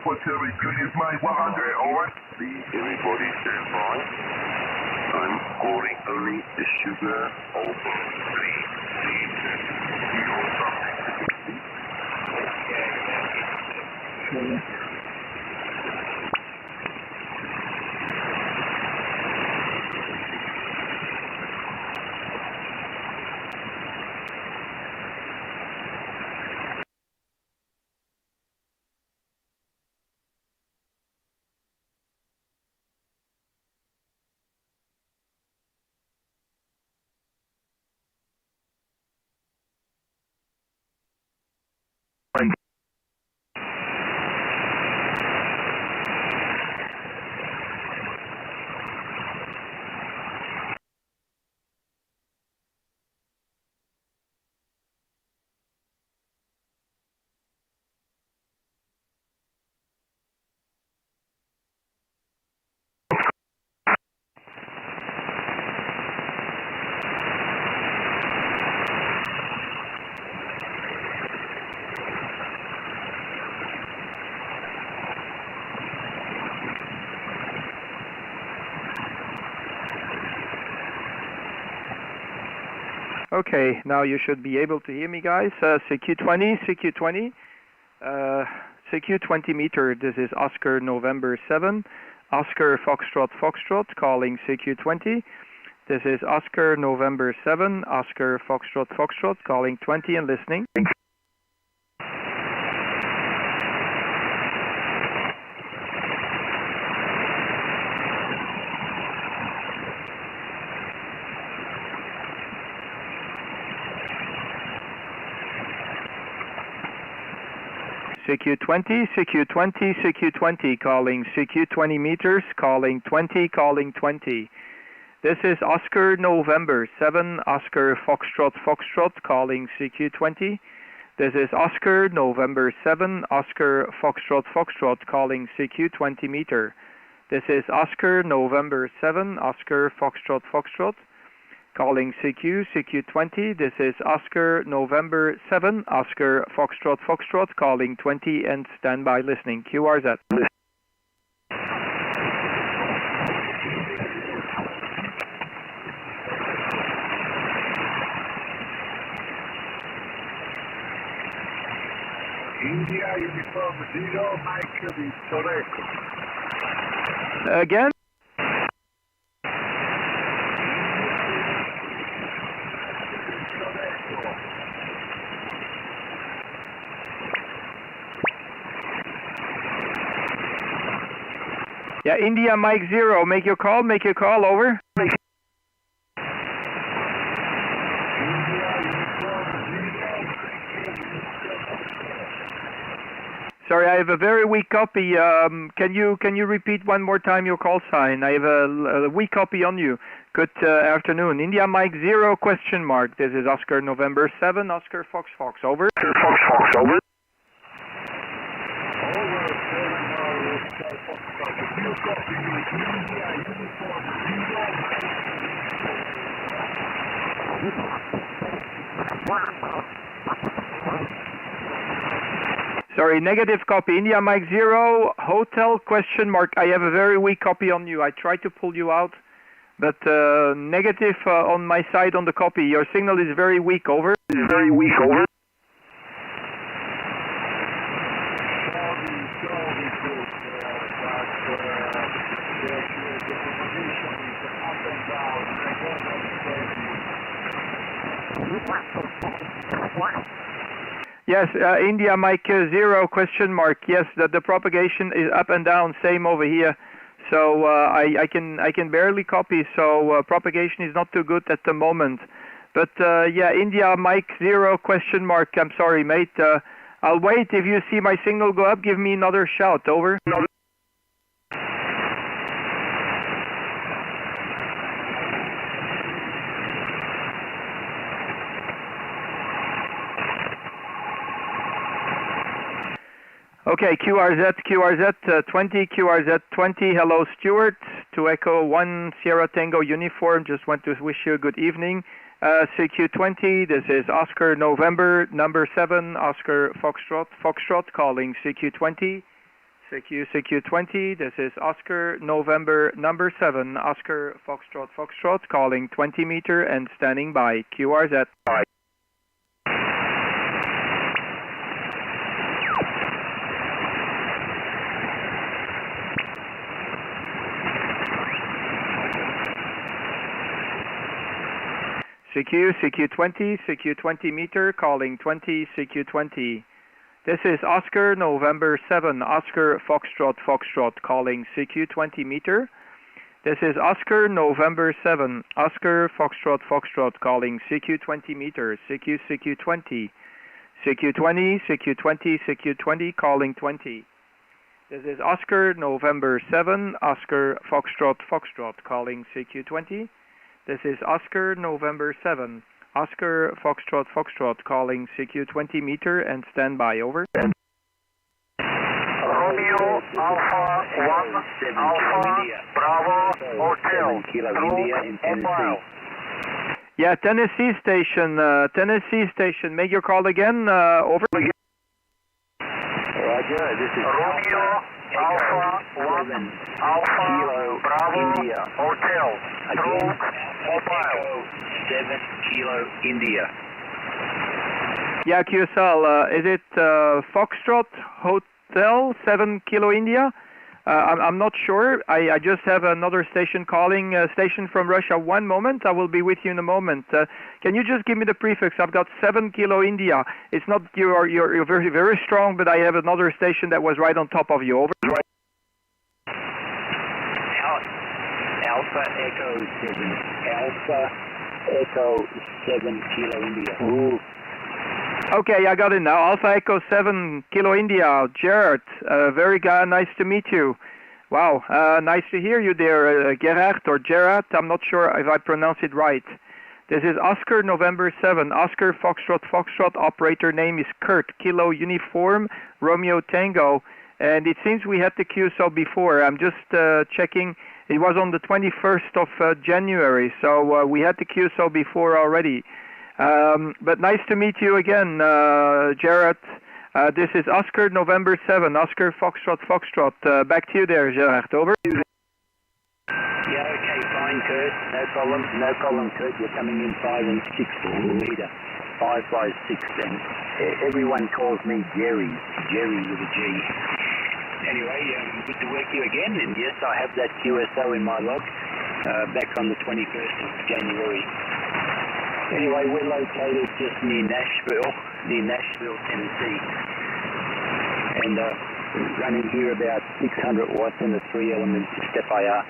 Alpha Terry, good is my 100, over. Please, everybody stand by. I'm calling only the sugar over 3, 3, 0 something. Okay, now you should be able to hear me, guys. CQ20, CQ20, CQ20 meter. This is Oscar November 7, Oscar Foxtrot Foxtrot calling CQ20. This is Oscar November 7, Oscar Foxtrot Foxtrot calling 20 and listening. CQ20, CQ20, CQ20 calling CQ20 meters, calling 20, calling 20. This is Oscar November 7, Oscar Foxtrot Foxtrot calling CQ20. This is Oscar November 7, Oscar Foxtrot Foxtrot calling CQ20 meter. This is Oscar November 7, Oscar Foxtrot Foxtrot calling CQ, CQ20. This is Oscar November 7, Oscar Foxtrot Foxtrot calling 20 and standby listening. QRZ. India Uniform 0, Mike Victoreco. Again? Yeah, India Mike 0, make your call, over. Sorry, I have a very weak copy. Can you repeat one more time your call sign? I have a weak copy on you. Good afternoon. India Mike 0 question mark. This is Oscar November 7, Oscar Fox Fox, over. Oscar Fox Fox, over. Sorry, negative copy. India Mike 0, hotel question mark. I have a very weak copy on you. I tried to pull you out, but negative on my side on the copy. Your signal is very weak, over. Very weak, over. Yes, India Mike 0 question mark. Yes, the propagation is up and down, same over here. So I can barely copy. So propagation is not too good at the moment. But yeah, India Mike 0 question mark. I'm sorry, mate. I'll wait. If you see my signal go up, give me another shout. Over. Okay, QRZ 20, QRZ 20, hello Stuart, to Echo 1 Sierra Tango uniform, just want to wish you a good evening. CQ20, this is Oscar November, number 7, Oscar Foxtrot, calling CQ20. CQ20, this is Oscar November, number 7, Oscar Foxtrot, calling 20 meter and standing by, QRZ. CQ20 meter, calling 20, CQ20. This is Oscar November 7, Oscar Foxtrot, calling CQ20 meter. This is Oscar November 7, Oscar Foxtrot, calling CQ20 meter, CQ20. CQ20, calling 20. This is Oscar November 7, Oscar Foxtrot, calling CQ20. This is Oscar November 7, Oscar Foxtrot, calling CQ20 meter and stand by, over. Romeo Alpha 1 Alpha Bravo Hotel India. Yeah, Tennessee station, make your call again, over. Roger, this is Romeo Alpha 1 Alpha Bravo India. Hotel Again, Mobile 7 Kilo India. Yeah, QSL, is it Foxtrot Hotel 7 Kilo India? I'm not sure. I just have another station calling, station from Russia. One moment, I will be with you in a moment. Can you just give me the prefix? I've got 7 Kilo India. It's not, you're very, very strong, but I have another station that was right on top of you, over. Alpha Echo 7. Alpha Echo 7 Kilo India. Ooh. Okay, I got it now. Alpha Echo 7 Kilo India. Gerard, very nice to meet you. Wow, nice to hear you there, Gerard or Gerard. I'm not sure if I pronounce it right. This is Oscar November 7, Oscar Foxtrot. Operator name is Kurt. Kilo Uniform, Romeo Tango. And it seems we had the QSO before. I'm just checking. It was on the 21st of January, so we had the QSO before already. But nice to meet you again, Gerard. This is Oscar November 7, Oscar Foxtrot. Back to you there, Gerard. Over. Yeah, okay, fine, Kurt. No problem, Kurt. You're coming in 5 and 6 meter. 5 by 6, and everyone calls me Jerry with a G. Anyway, good to work you again, and yes, I have that QSO in my log, back on the 21st of January. Anyway, we're located just near Nashville, Tennessee, and running here about 600 watts in the 3-element step-IR.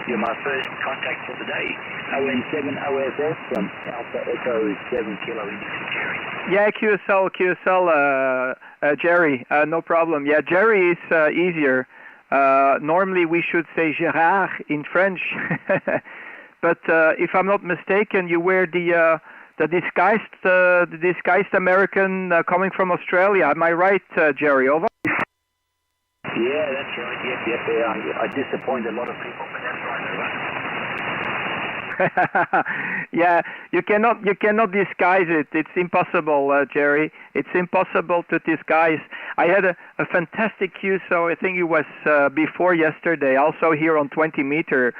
You're my first contact for the day. ON7 OSS from Alpha Echo 7 Kilo India, Jerry. Yeah, QSL, Jerry, no problem. Yeah, Jerry is easier. Normally we should say Gérard in French, but if I'm not mistaken, you wear the disguised American coming from Australia. Am I right, Jerry? Over. Yeah, that's right. Yep. I disappoint a lot of people, but that's right. Yeah, you cannot disguise it. It's impossible, Jerry. It's impossible to disguise. I had a fantastic QSO. I think it was before yesterday, also here on 20 meter,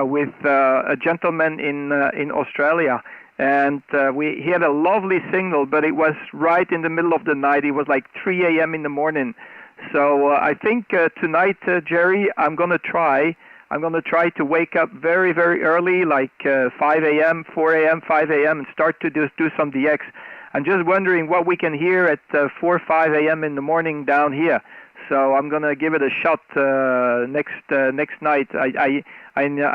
with a gentleman in Australia. And he had a lovely signal, but it was right in the middle of the night. It was like 3 a.m. in the morning. So I think tonight, Jerry, I'm going to try to wake up very, very early, like 5 a.m., 4 a.m., 5 a.m., and start to do some DX. I'm just wondering what we can hear at 4, 5 a.m. in the morning down here. So I'm going to give it a shot next night. I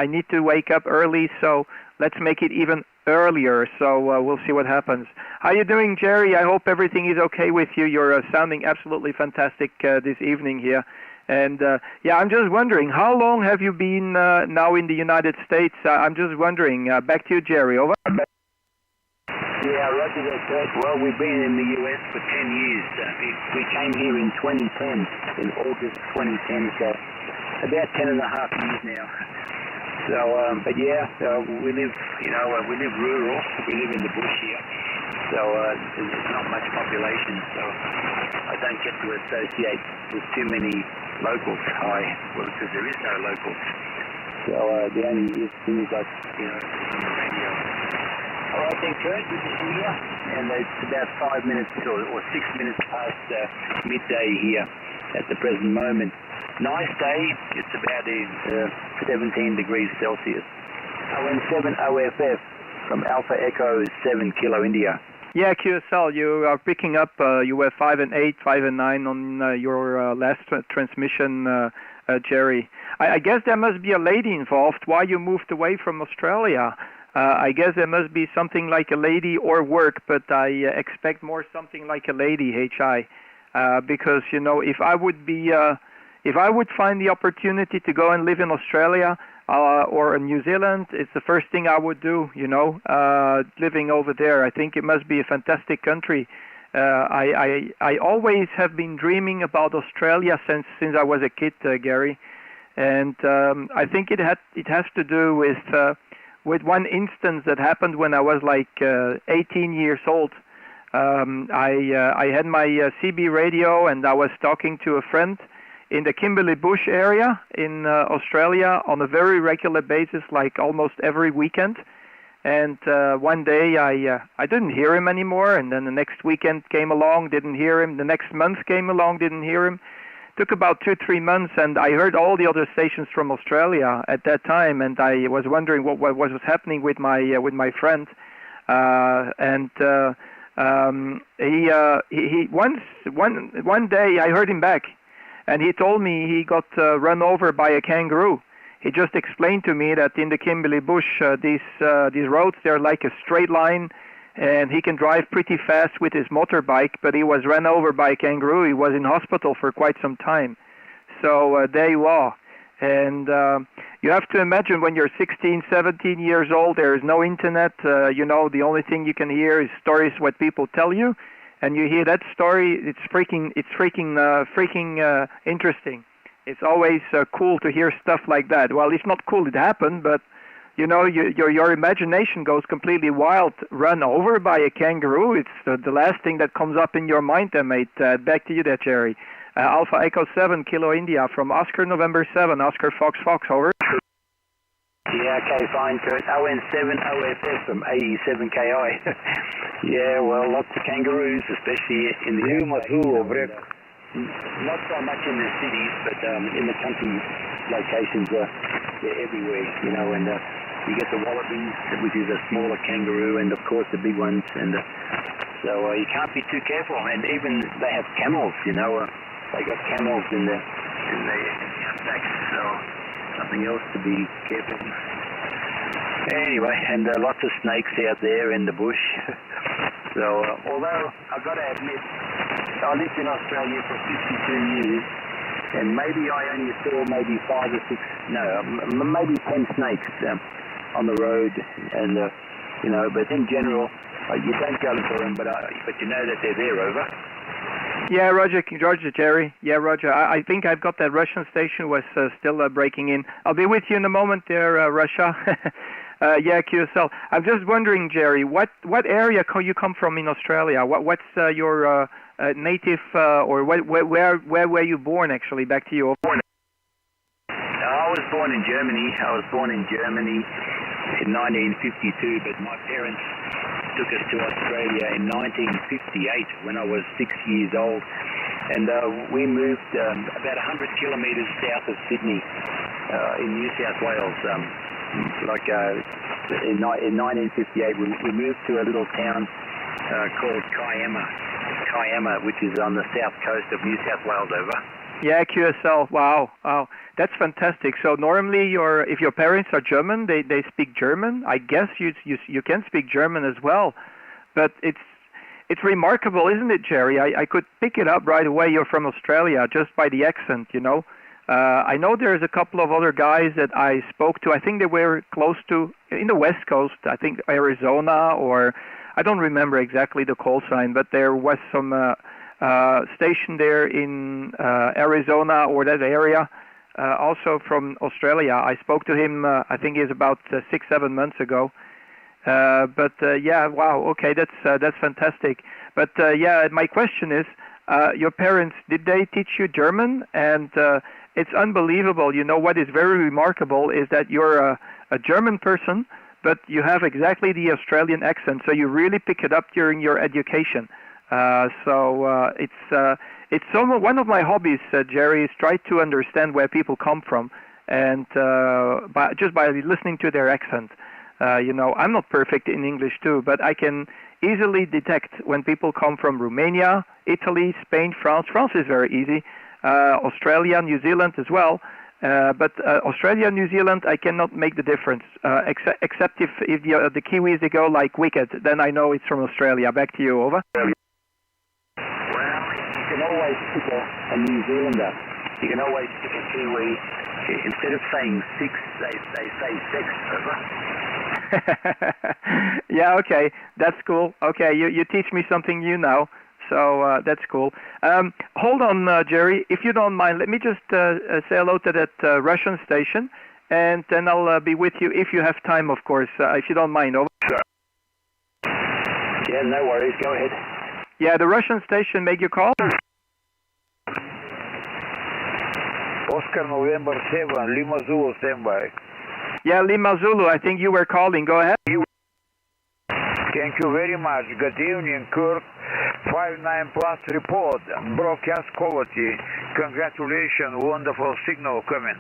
need to wake up early, so let's make it even earlier. So we'll see what happens. How you doing, Jerry? I hope everything is okay with you. You're sounding absolutely fantastic this evening here. And yeah, I'm just wondering, how long have you been now in the United States? I'm just wondering. Back to you, Jerry. Over. Yeah, roger that, Kurt. Well, we've been in the US for 10 years. We came here in 2010, in August 2010, so about 10 and a half years now. So, but yeah, we live, we live rural. We live in the bush here. So there's not much population, so I don't get to associate with too many locals. Because there is no locals. So the only thing is like, on the radio. All right then, Kurt, good to see you. And it's about 5 minutes or 6 minutes past midday here at the present moment. Nice day. It's about 17 degrees Celsius. ON7 OFF from Alpha Echo 7 Kilo India. Yeah, QSL, you are picking up, you were 5 and 8, 5 and 9 on your last transmission, Jerry. I guess there must be a lady involved. Why you moved away from Australia? I guess there must be something like a lady or work, but I expect more something like a lady, HI. Because, if I would find the opportunity to go and live in Australia, or in New Zealand, it's the first thing I would do, living over there. I think it must be a fantastic country. I always have been dreaming about Australia since I was a kid, Gary. And I think it has to do with one instance that happened when I was like 18 years old. I had my CB radio and I was talking to a friend in the Kimberley Bush area in Australia on a very regular basis, like almost every weekend. And one day I didn't hear him anymore, and then the next weekend came along, didn't hear him. The next month came along, didn't hear him. Took about 2-3 months, and I heard all the other stations from Australia at that time, and I was wondering what was happening with my friend. One day I heard him back. And he told me he got run over by a kangaroo. He just explained to me that in the Kimberley Bush, these roads, they're like a straight line, and he can drive pretty fast with his motorbike, but he was run over by a kangaroo. He was in hospital for quite some time. So there you are. And you have to imagine when you're 16, 17 years old, there is no internet. The only thing you can hear is stories what people tell you. And you hear that story, it's freaking interesting. It's always cool to hear stuff like that. Well, it's not cool it happened, but your imagination goes completely wild. Run over by a kangaroo, it's the last thing that comes up in your mind there, mate. Back to you there, Jerry. Alpha Echo 7 Kilo India from Oscar November 7, Oscar Fox Fox, over. Yeah, okay, fine, Kurt. ON7 OFF from 87KI. Yeah, well, lots of kangaroos, especially in the not so much in the cities, but in the country locations, they're everywhere, and you get the wallabies, which is a smaller kangaroo, and of course the big ones, and so you can't be too careful. And even they have camels, they got camels in the outbacks, so something else to be careful. Anyway, and lots of snakes out there in the bush. So, although I've got to admit, I lived in Australia for 52 years, and maybe I only saw maybe 5 or 6, maybe 10 snakes on the road, and but in general, you don't go for them, but you know that they're there, over. Yeah, Roger, Jerry. Yeah, Roger. I think I've got that Russian station was still breaking in. I'll be with you in a moment there, Russia. Yeah, QSL. I'm just wondering, Jerry, what area you come from in Australia? What's your native, or where were you born, actually? Back to you. I was born in Germany. In 1952, but my parents took us to Australia in 1958 when I was 6 years old, and we moved about 100 kilometres south of Sydney in New South Wales. In 1958 we moved to a little town called Kiama, which is on the south coast of New South Wales, over. Yeah, QSL. Wow, that's fantastic. So normally, if your parents are German, they speak German. I guess you can speak German as well, but it's remarkable, isn't it, Jerry? I could pick it up right away. You're from Australia just by the accent, I know there's a couple of other guys that I spoke to. I think they were close to in the West Coast. I think Arizona or I don't remember exactly the call sign, but there was some station there in Arizona or that area, also from Australia. I spoke to him, I think it's about 6-7 months ago. Yeah, wow, okay, that's fantastic. But yeah, my question is, your parents, did they teach you German? And it's unbelievable. You know what is very remarkable is that you're a German person, but you have exactly the Australian accent, so you really pick it up during your education. It's one of my hobbies, Jerry, is try to understand where people come from, and just by listening to their accent. You know, I'm not perfect in English too, but I can easily detect when people come from Romania, Italy, Spain, France. France is very easy. Australia, New Zealand as well. But Australia, New Zealand, I cannot make the difference, except if the Kiwis, they go like wicked, then I know it's from Australia. Back to you, over. You can always pick a New Zealander. You can always pick a Kiwi. Instead of saying six, they say sex. Yeah, okay, that's cool. Okay, you teach me something new now, so that's cool. Hold on, Jerry, if you don't mind, let me just say hello to that Russian station, and then I'll be with you if you have time, of course, if you don't mind. Over. Yeah, no worries, go ahead. Yeah, the Russian station, make your call. Oscar November 7, Lima Zulu standby. Yeah, Lima Zulu, I think you were calling. Go ahead. Thank you very much. Good evening, Kurt. 59 plus report. Broadcast quality. Congratulations. Wonderful signal coming.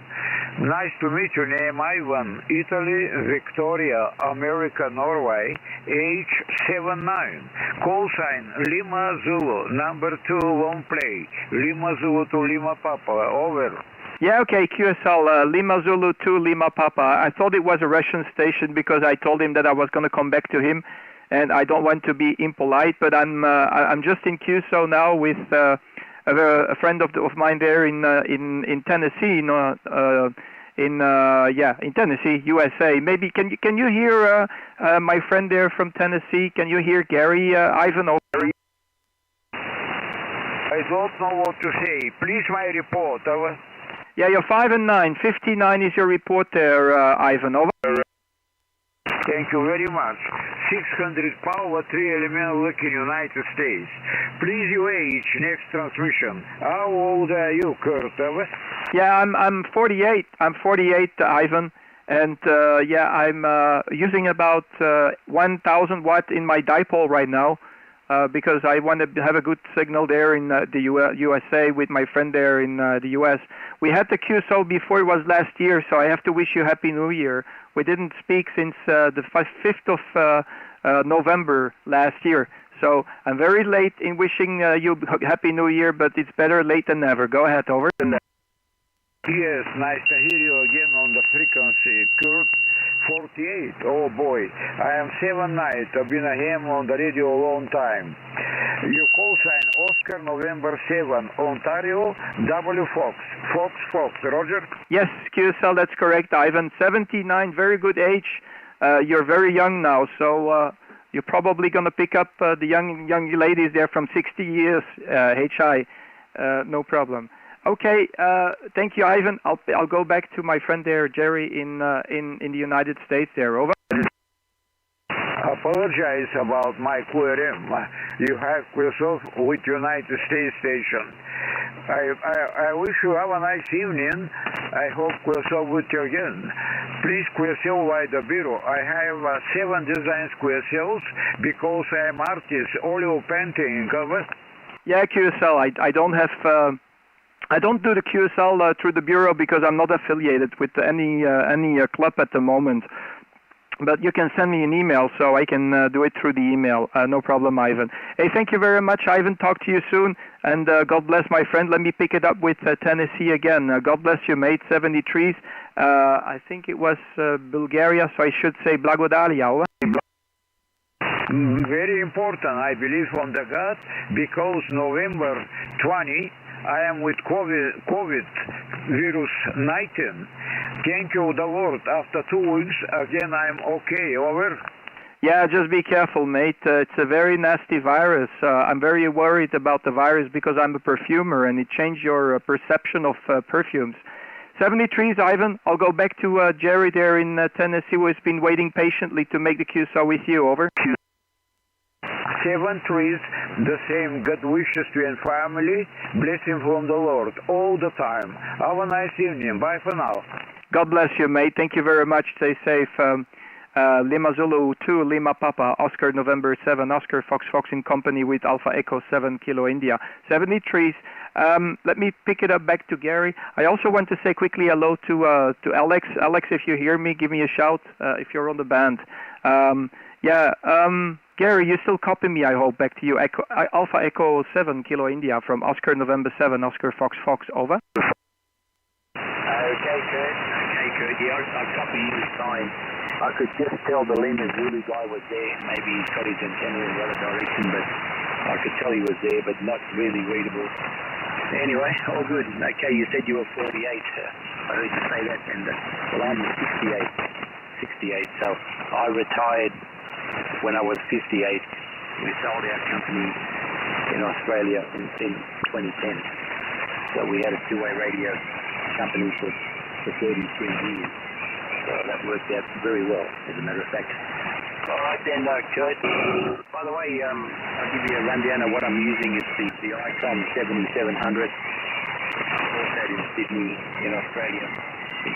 Nice to meet you. Name Ivan. Italy, Victoria, America, Norway. Age 79. Call sign Lima Zulu. Number 2 won't play. Lima Zulu to Lima Papa. Over. Yeah, okay, QSL, Lima Zulu 2, Lima Papa. I thought it was a Russian station because I told him that I was going to come back to him, and I don't want to be impolite, but I'm just in QSO now with a friend of mine there in Tennessee, in Tennessee, USA. Maybe can you hear my friend there from Tennessee? Can you hear Gary Ivan? I don't know what to say. Please, my report. Over. Yeah, you're 5 and 9. 59 is your report there, Ivan. Over. Thank you very much. 600 power, 3 element look in United States. Please, your age, next transmission. How old are you, Kurt? Over? Yeah, I'm 48. I'm 48, Ivan. And yeah, I'm using about 1,000 watt in my dipole right now. Because I want to have a good signal there in the USA with my friend there in the US. We had the QSO before, it was last year, so I have to wish you Happy New Year. We didn't speak since the 5th of November last year. So I'm very late in wishing you Happy New Year, but it's better late than never. Go ahead, over. Yes, nice to hear you again on the frequency, Kurt. 48. Oh boy, I am 7 nights. I've been a ham on the radio a long time. Your call sign Oscar November 7, Ontario, W Fox. Fox, Roger? Yes, QSL, that's correct, Ivan. 79, very good age. You're very young now, so you're probably going to pick up the young ladies there from 60 years, HI. No problem. Okay, thank you, Ivan. I'll go back to my friend there, Jerry, in the United States there. Over. Apologize about my QRM. You have yourself with United States station. I wish you have a nice evening. I hope yourself with you again. Please QSL by the bureau. I have 7 designs QSLs because I am artist, oil painting cover. Yeah, QSL. I don't have. I don't do the QSL through the bureau because I'm not affiliated with any club at the moment. But you can send me an email, so I can do it through the email. No problem, Ivan. Hey, thank you very much, Ivan. Talk to you soon. And God bless my friend. Let me pick it up with Tennessee again. God bless you, mate. 73s. I think it was Bulgaria, so I should say Blagodalia. Very important, I believe, on the God, because November 20, I am with COVID virus 19. Thank you, the Lord. After 2 weeks, again, I'm okay. Over. Yeah, just be careful, mate. It's a very nasty virus. I'm very worried about the virus because I'm a perfumer and it changed your perception of perfumes. 73s, Ivan. I'll go back to Jerry there in Tennessee, who has been waiting patiently to make the QSO with you. Over. 73s, the same. God wishes to your family. Blessing from the Lord all the time. Have a nice evening. Bye for now. God bless you, mate. Thank you very much. Stay safe. Lima Zulu 2, Lima Papa, Oscar November 7, Oscar Fox Fox in company with Alpha Echo 7, Kilo India. 73s. Let me pick it up back to Gary. I also want to say quickly hello to Alex. Alex, if you hear me, give me a shout if you're on the band. Gary, you still copy me, I hope, back to you. Alpha Echo 7, Kilo India from Oscar November 7, Oscar Fox Fox, over. Okay, Kurt. Yeah, I copy you, fine. I could just tell the Lima Zulu guy was there. Maybe he's got his antenna in the other direction, but I could tell he was there, but not really readable. Anyway, all good. Okay, you said you were 48. I heard you say that, and well, I'm 68, so I retired when I was 58. We sold our company in Australia in 2010. So we had a two-way radio company for 33 years. So that worked out very well, as a matter of fact. All right then, Kurt. By the way, I'll give you a rundown of what I'm using. It's the ICOM 7700. I bought that in Sydney, in Australia, in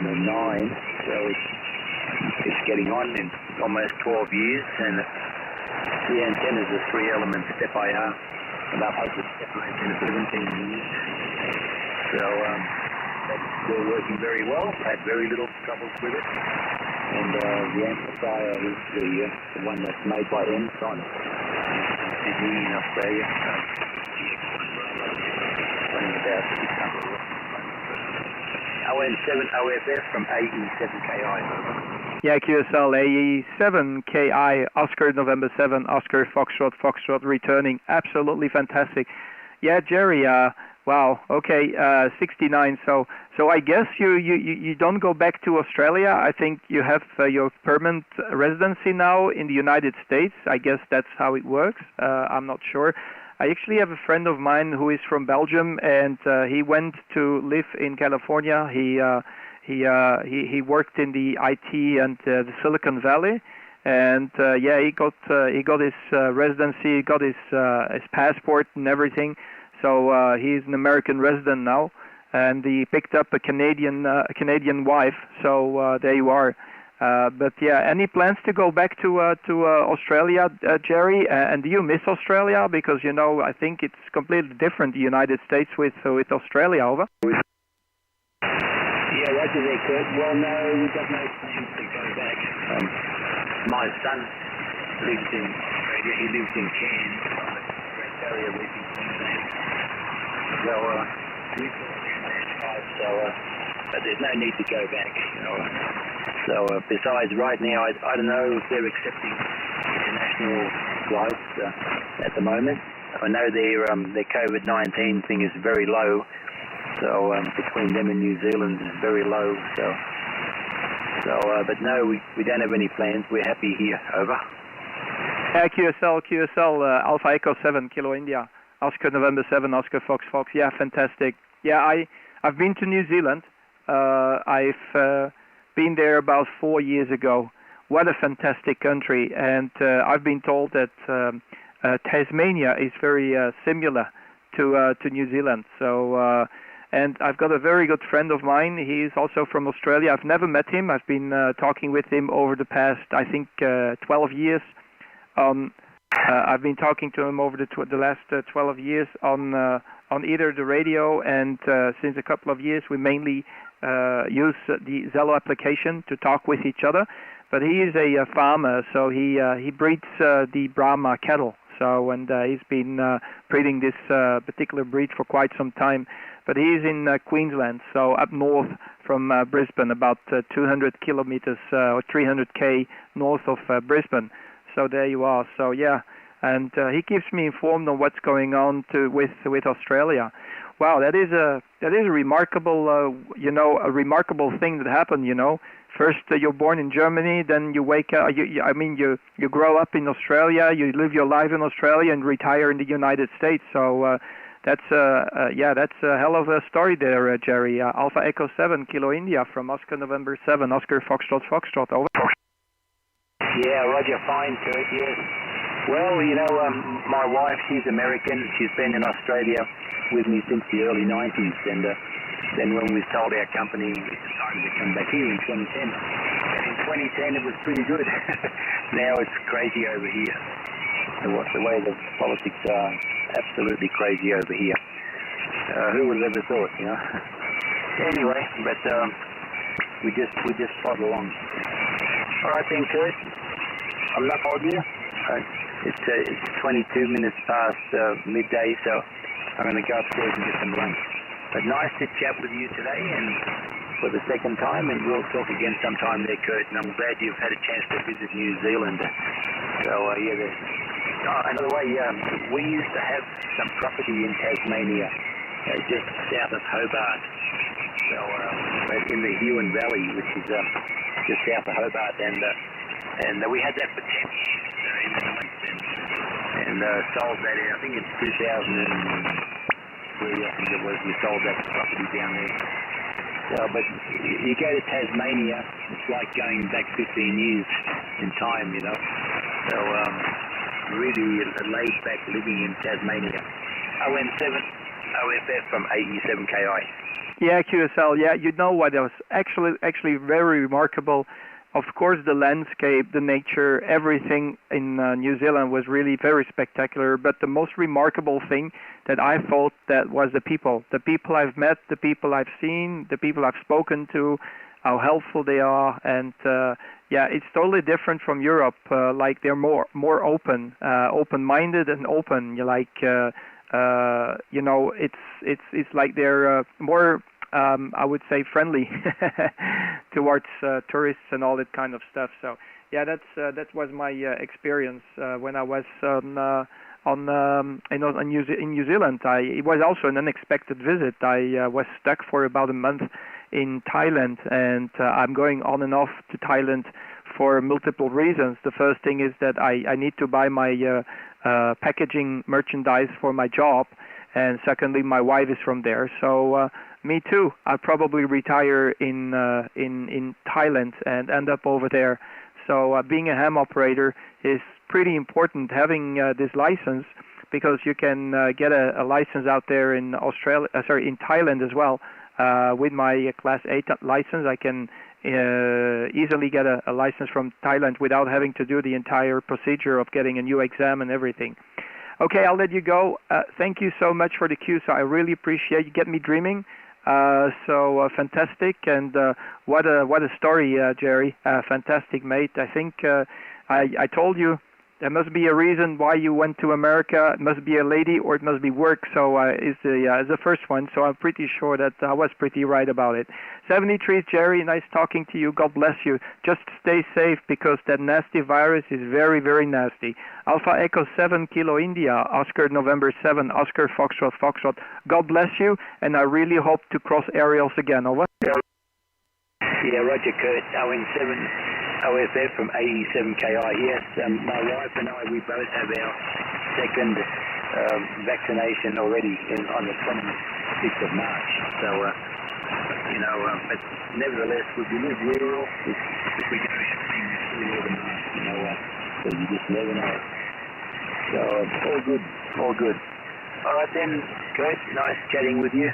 2009. So it's getting on in almost 12 years, and the antennas are 3-element step IR, and I've had the step antenna for 17 years. So that's still working very well. I had very little troubles with it. And the amplifier is the one that's made by Ensign in Sydney, in Australia. Running about 600 watts. OM7 OFF from AE7KI. Yeah, QSL AE7KI, Oscar November 7, Oscar Foxtrot returning. Absolutely fantastic. Yeah, Jerry, wow, okay, 69. So I guess you don't go back to Australia. I think you have your permanent residency now in the United States. I guess that's how it works. I'm not sure. I actually have a friend of mine who is from Belgium, and he went to live in California. He worked in the IT and the Silicon Valley, and he got his residency, he got his passport and everything. So he's an American resident now, and he picked up a Canadian wife. So there you are. But yeah, any plans to go back to Australia, Jerry? And do you miss Australia? Because I think it's completely different, the United States with Australia. Over. Yeah, roger there, Kurt. Well, no, we've got no plans to go back. My son lives in Australia. He lives in Cairns, on the Great Barrier Reef in Queensland. So we've got that tribe, but there's no need to go back. So besides, right now, I don't know if they're accepting international flights at the moment. I know their COVID-19 thing is very low. So between them and New Zealand is very low. But no, we don't have any plans. We're happy here. Over. Yeah, QSL, Alpha Echo 7, Kilo India, Oscar November 7, Oscar Fox Fox. Yeah, fantastic. Yeah, I've been to New Zealand. I've been there about 4 years ago. What a fantastic country! And I've been told that Tasmania is very similar to New Zealand. So. And I've got a very good friend of mine. He's also from Australia. I've never met him. I've been talking with him over the past, I think, 12 years. I've been talking to him over the last 12 years on either the radio, and since a couple of years we mainly use the Zello application to talk with each other. But he is a farmer, so he breeds the Brahma cattle. So and he's been breeding this particular breed for quite some time. But he's in Queensland, so up north from Brisbane, about 200 kilometers or 300 north of Brisbane. So there you are. So yeah, and he keeps me informed on what's going on with Australia. wow, that is a remarkable, you know, a remarkable thing that happened. You know, first you're born in Germany, then you wake up. You grow up in Australia, you live your life in Australia, and retire in the United States. So that's that's a hell of a story there, Jerry. Alpha Echo 7 Kilo India from Oscar November 7 Oscar Foxtrot Foxtrot. Over. Yeah, Roger, fine, Kurt, yes. Well, you know, my wife, she's American. She's been in Australia with me since the early 90s, and then when we sold our company, we decided to come back here in 2010. And in 2010, it was pretty good. Now it's crazy over here. The way the politics are, absolutely crazy over here. Who would have ever thought, you know? Anyway, but we just plod along. All right then, Kurt. I'm not holding you. It's 22 minutes past midday, so I'm going to go upstairs and get some lunch. But nice to chat with you today, and for the second time, and we'll talk again sometime there, Kurt. And I'm glad you've had a chance to visit New Zealand. So another way, we used to have some property in Tasmania, just south of Hobart. So in the Huon Valley, which is just south of Hobart, and we had that for 10 years in the 90s, and sold that in, I think it's 2003, I think it was, we sold that property down there. So, but you go to Tasmania, it's like going back 15 years in time, you know. So really laid back living in Tasmania. ON7 OFF from 87KI. Yeah, QSL. Yeah, you know what? It was actually very remarkable. Of course, the landscape, the nature, everything in New Zealand was really very spectacular. But the most remarkable thing that I thought that was the people. The people I've met, the people I've seen, the people I've spoken to, how helpful they are, and it's totally different from Europe. Like they're more open, open-minded and open. It's like they're more. I would say friendly towards tourists and all that kind of stuff. So yeah, that was my experience when I was in New Zealand. It was also an unexpected visit. I was stuck for about a month in Thailand, and I'm going on and off to Thailand for multiple reasons. The first thing is that I need to buy my packaging merchandise for my job, and secondly, my wife is from there. So me too. I'll probably retire in Thailand and end up over there. So being a ham operator is pretty important, having this license, because you can get a license out there in in Thailand as well. With my Class 8 license, I can easily get a license from Thailand without having to do the entire procedure of getting a new exam and everything. Okay, I'll let you go. Thank you so much for the cue. So I really appreciate you. Get me dreaming. So fantastic, and what a story, Jerry. Fantastic, mate. I think I told you there must be a reason why you went to America. It must be a lady, or it must be work. So is the first one. So I'm pretty sure that I was pretty right about it. 73, Jerry. Nice talking to you. God bless you. Just stay safe, because that nasty virus is very, very nasty. Alpha Echo 7 Kilo India, Oscar November 7, Oscar Foxtrot Foxtrot. God bless you, and I really hope to cross aerials again. Over. Yeah, Roger, Kurt. ON7 OFF from 87KI. Yes, my wife and I, we both have our second vaccination already on the 26th of March. So, but nevertheless, if we live rural, if we go shopping, we still wear the mask, so you just never know. So, all good. All right then, Kurt, nice chatting with you,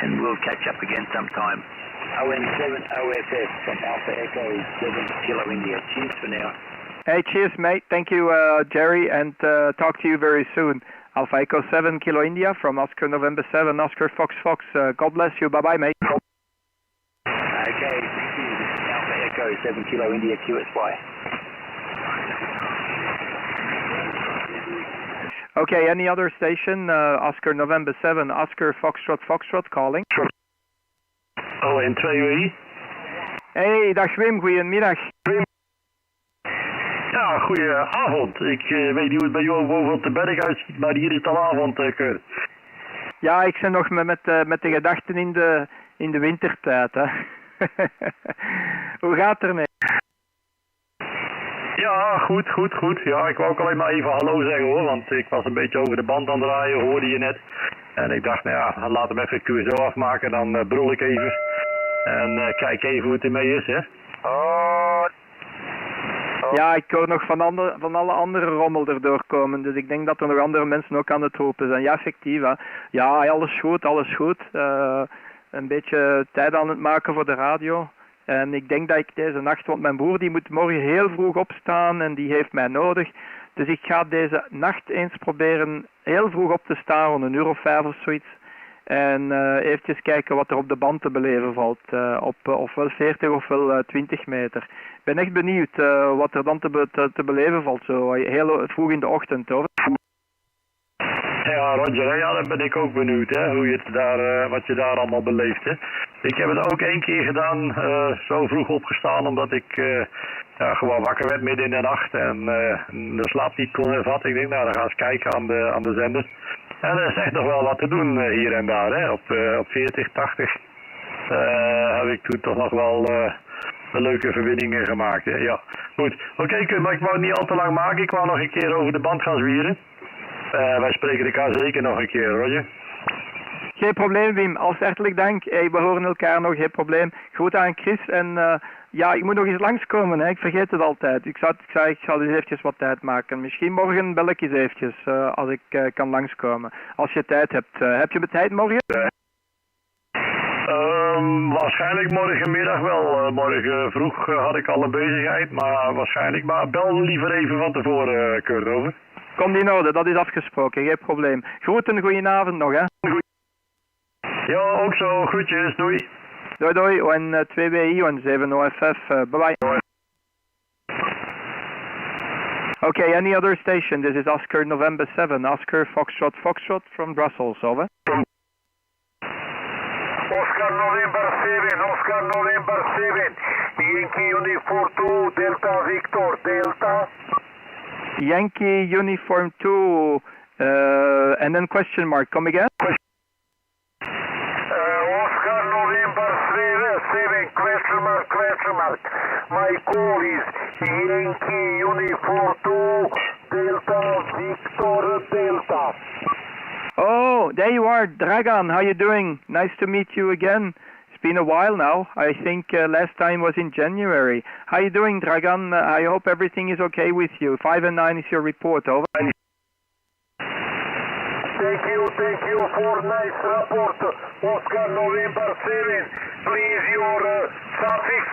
and we'll catch up again sometime. ON7 OFF from Alpha Echo 7 Kilo India. Cheers for now. Hey, cheers, mate. Thank you, Jerry, and talk to you very soon. Alpha Echo 7 Kilo India from Oscar November 7 Oscar Fox Fox. God bless you. Bye-bye, mate. Okay, thank you. This is Alpha Echo 7 Kilo India QSY. Okay, any other station? Oscar November 7 Oscar Foxtrot Foxtrot calling. ON2 UAE. Hey, dag Wim, goedemiddag. Ja, goedenavond. Ik weet niet hoe het bij jou boven op de berg uitziet, maar hier is het al avond, Kurt. Ja, ik zit nog met de gedachten in de wintertijd. Hè. Hoe gaat het ermee? Ja, goed. Ja, ik wou ook alleen maar even hallo zeggen hoor, want ik was een beetje over de band aan het draaien, hoorde je net. En ik dacht, nou ja, laat hem even het QSO afmaken, dan brul ik even. En kijk even hoe het ermee is, hè. Ja, ik hoor nog van alle andere rommel erdoor komen, dus ik denk dat er nog andere mensen ook aan het roepen zijn. Ja, effectief, hè. Ja, alles goed. Een beetje tijd aan het maken voor de radio. En ik denk dat ik deze nacht, want mijn broer die moet morgen heel vroeg opstaan en die heeft mij nodig. Dus ik ga deze nacht eens proberen heel vroeg op te staan, rond 1:05 of zoiets. En eventjes kijken wat er op de band te beleven valt, op ofwel 40 ofwel 20 meter. Ik ben echt benieuwd wat er dan te beleven valt, zo heel vroeg in de ochtend, hoor. Ja, Roger, ja, dan ben ik ook benieuwd, hè, hoe je het daar, wat je daar allemaal beleeft, hè. Ik heb het ook 1 keer gedaan, zo vroeg opgestaan, omdat ik ja, gewoon wakker werd midden in de nacht en de slaap niet kon hervatten. Ik denk, nou, dan ga eens kijken aan de zender. En er is echt nog wel wat te doen hier en daar, hè. Op 40, 80 heb ik toen toch nog wel leuke verbindingen gemaakt, hè. Ja, goed. Oké, maar ik wou het niet al te lang maken. Ik wou nog een keer over de band gaan zwieren. Wij spreken elkaar zeker nog een keer, Roger. Geen probleem, Wim. Als hartelijk dank. Hey, we horen elkaar nog, geen probleem. Groet aan Chris en ja, ik moet nog eens langskomen, hè. Ik vergeet het altijd. Ik zal eens eventjes wat tijd maken. Misschien morgen bel ik eens eventjes, als ik kan langskomen. Als je tijd hebt. Heb je me tijd morgen? Waarschijnlijk morgenmiddag wel. Morgen vroeg had ik al een bezigheid, maar waarschijnlijk. Maar bel liever even van tevoren, Kurt, over. Komt in orde, dat is afgesproken, geen probleem. Groeten, goedenavond nog, hè. Ja, ook zo. Groetjes, doei. Doei, en 2WI en 7 OFF, bye bye. Okay, any other station? This is Oscar November 7, Oscar Foxtrot from Brussels, over. Oscar November 7, Yankee Uniform 2, Delta Victor, Delta. Yankee Uniform 2, and then question mark, come again? Oscar November 7, question mark. My call is Yankee Uniform 2, Delta Victor, Delta. Oh, there you are, Dragan, how you doing? Nice to meet you again. It's been a while now. I think last time was in January. How you doing, Dragan? I hope everything is okay with you. 5 and 9 is your report, over. Thank you for nice report, Oscar November 7. Please, your suffix.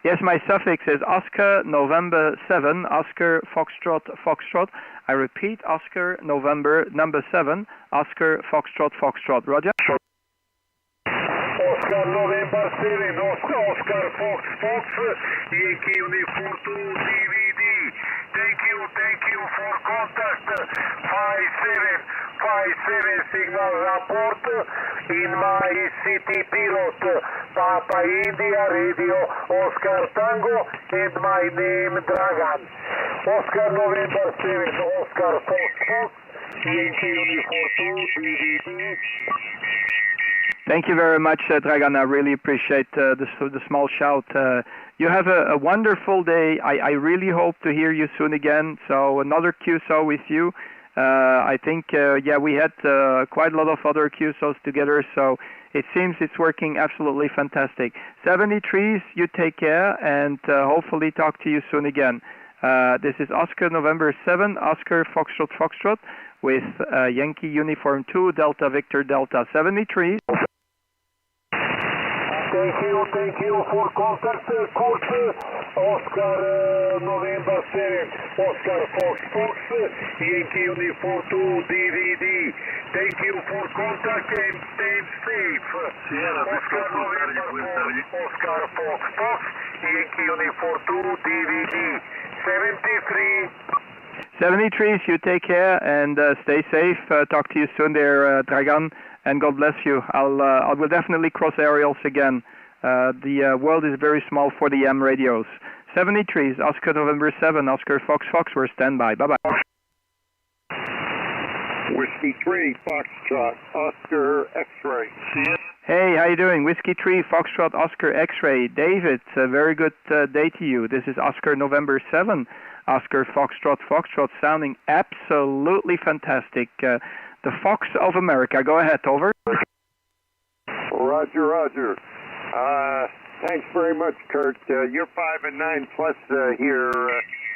Yes, my suffix is Oscar November 7, Oscar Foxtrot. I repeat, Oscar November number 7, Oscar Foxtrot. Roger? Oscar November 7, Oscar Fox, Yankee Uniform 2, DVD. Thank you for contact. 57 signal report in my city pilot, Papa India Radio, Oscar Tango, and my name Dragan. Oscar November 7, Oscar Fox, Yankee Uniform 2, DVD. Thank you very much, Dragan. I really appreciate the small shout. You have a wonderful day. I really hope to hear you soon again. So another QSO with you. I think, yeah, we had quite a lot of other QSOs together, so it seems it's working absolutely fantastic. 73s, you take care, and hopefully talk to you soon again. This is Oscar November 7, Oscar Foxtrot, with Yankee Uniform 2, Delta Victor Delta 73. Thank you for contact, Kurt. Oscar November 7, Oscar Fox, Yankee Uniform 2, DVD. Thank you for contact and stay safe. Oscar November 4, Oscar Fox, Yankee Uniform 2, DVD. 73. 73s, you take care and stay safe. Talk to you soon there, Dragan, and God bless you. I will definitely cross aerials again. The world is very small for the AM radios. 73s, Oscar November 7, Oscar Fox, we're standby. Bye-bye. Whiskey 3, Foxtrot, Oscar X-ray. Hey, how you doing? Whiskey 3, Foxtrot, Oscar X-ray. David, a very good day to you. This is Oscar November 7, Oscar Foxtrot, Foxtrot, sounding absolutely fantastic. The Fox of America. Go ahead, over. Roger, roger. Thanks very much, Kurt. You're 5 and 9 plus here,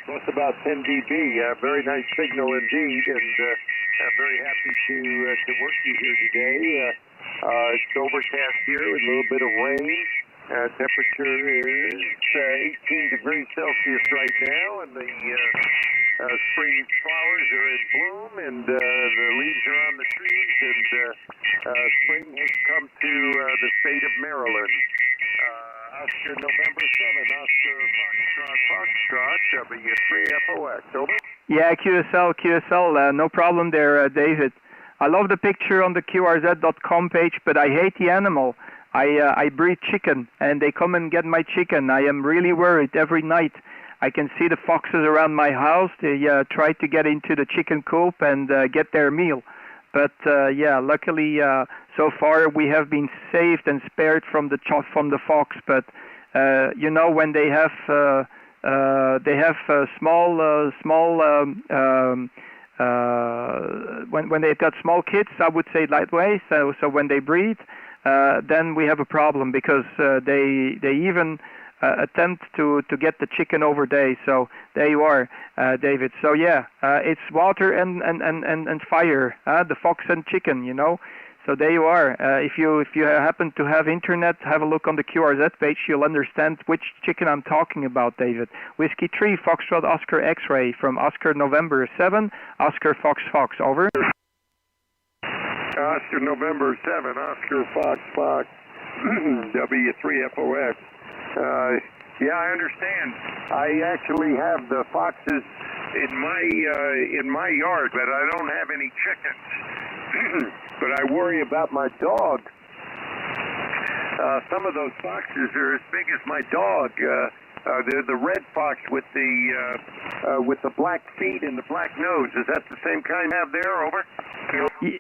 plus about 10 dB. Very nice signal indeed, and I'm very happy to work you here today. It's overcast here with a little bit of rain. Temperature is 18 degrees Celsius right now, and the spring flowers are in bloom, and the leaves are on the trees, and spring has come to the state of Maryland. Oscar November 7, Oscar Foxtrot, W3FOX, over. Yeah, QSL, no problem there, David. I love the picture on the QRZ.com page, but I hate the animal. I breed chicken, and they come and get my chicken. I am really worried every night. I can see the foxes around my house. They try to get into the chicken coop and get their meal. But yeah, luckily so far we have been saved and spared from the fox. But you know, when they have when they've got small kids, I would say lightweight. So when they breed, then we have a problem because they even attempt to get the chicken over day. So there you are, David. So yeah, it's water and fire, the fox and chicken, you know. So there you are. If you happen to have internet, have a look on the QRZ page. You'll understand which chicken I'm talking about, David. Whiskey 3, Foxtrot, Oscar X-ray from Oscar November 7, Oscar Fox, over. Oscar November 7, Oscar Fox, W3FOX. Yeah, I understand. I actually have the foxes in my yard, but I don't have any chickens. But I worry about my dog. Some of those foxes are as big as my dog. They're the red fox with the black feet and the black nose. Is that the same kind you have there? Over.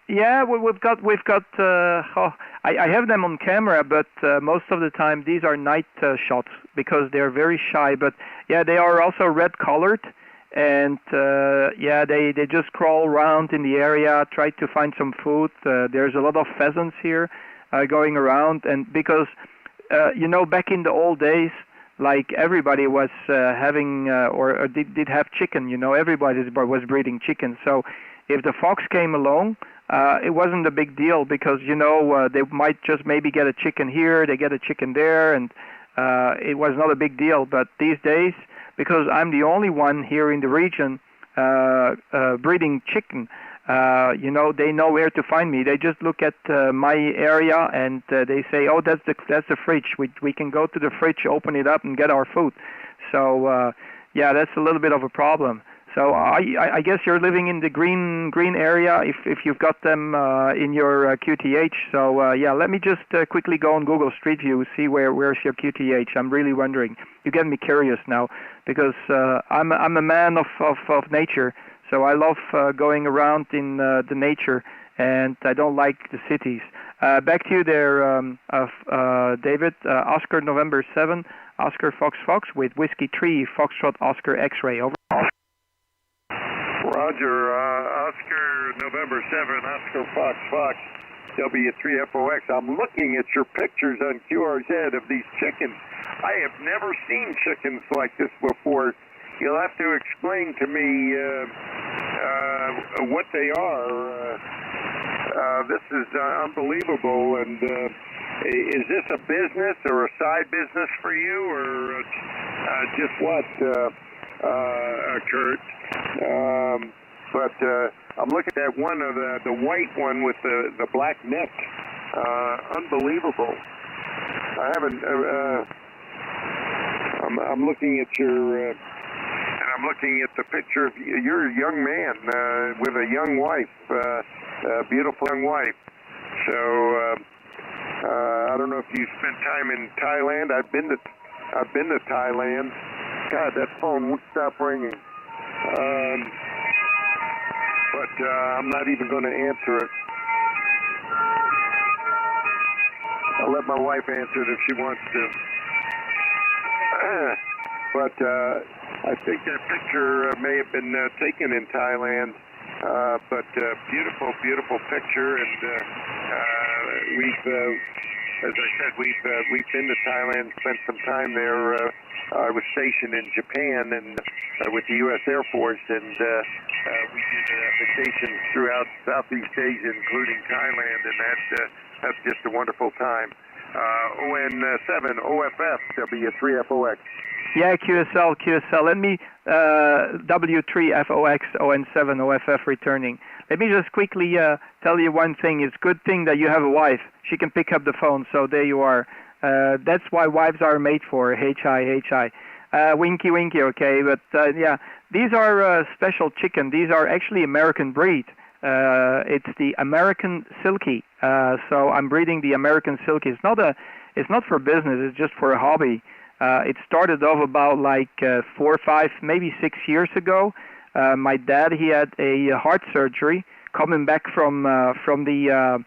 Yeah, we've got. I have them on camera, but most of the time these are night shots because they're very shy. But yeah, they are also red colored. And yeah, they just crawl around in the area, try to find some food. There's a lot of pheasants here going around, and because you know, back in the old days, like everybody was having or did have chicken. You know, everybody was breeding chicken. So if the fox came along, it wasn't a big deal because you know they might just maybe get a chicken here, they get a chicken there, and it was not a big deal. But these days, because I'm the only one here in the region breeding chicken, you know, they know where to find me. They just look at my area and they say, "Oh, that's the fridge. We can go to the fridge, open it up, and get our food." So yeah, that's a little bit of a problem. So I guess you're living in the green area if you've got them in your QTH. So yeah, let me just quickly go on Google Street View, see where's your QTH. I'm really wondering. You get me curious now because I'm a man of nature. So I love going around in the nature, and I don't like the cities. Back to you there, David. Oscar November 7, Oscar Fox with Whiskey 3, Foxtrot, Oscar X-ray. Over. Roger, Oscar November 7, Oscar Fox, W3FOX. I'm looking at your pictures on QRZ of these chickens. I have never seen chickens like this before. You'll have to explain to me what they are. This is unbelievable. And is this a business or a side business for you, or just what, Kurt? But I'm looking at one of the white one with the black neck. Unbelievable. I haven't. I'm looking at your. And I'm looking at the picture of you. You're a young man with a young wife, a beautiful young wife. So I don't know if you spent time in Thailand. I've been to Thailand. God, that phone won't stop ringing. But I'm not even going to answer it. I'll let my wife answer it if she wants to. But I think that picture may have been taken in Thailand. But beautiful, beautiful picture, and we've, as I said, we've been to Thailand, spent some time there. I was stationed in Japan and with the U.S. Air Force, and we did vacations throughout Southeast Asia, including Thailand, and that's just a wonderful time. ON7 OFF W3FOX. Yeah, QSL. Let me W3FOX ON7 OFF returning. Let me just quickly tell you one thing. It's a good thing that you have a wife. She can pick up the phone, so there you are. That's why wives are made for. Hi. Winky, okay. But yeah, these are special chicken. These are actually American breed. It's the American Silky. So I'm breeding the American Silky. It's not for business. It's just for a hobby. It started off about like 4 or 5, maybe 6 years ago. My dad, he had a heart surgery. Coming back from the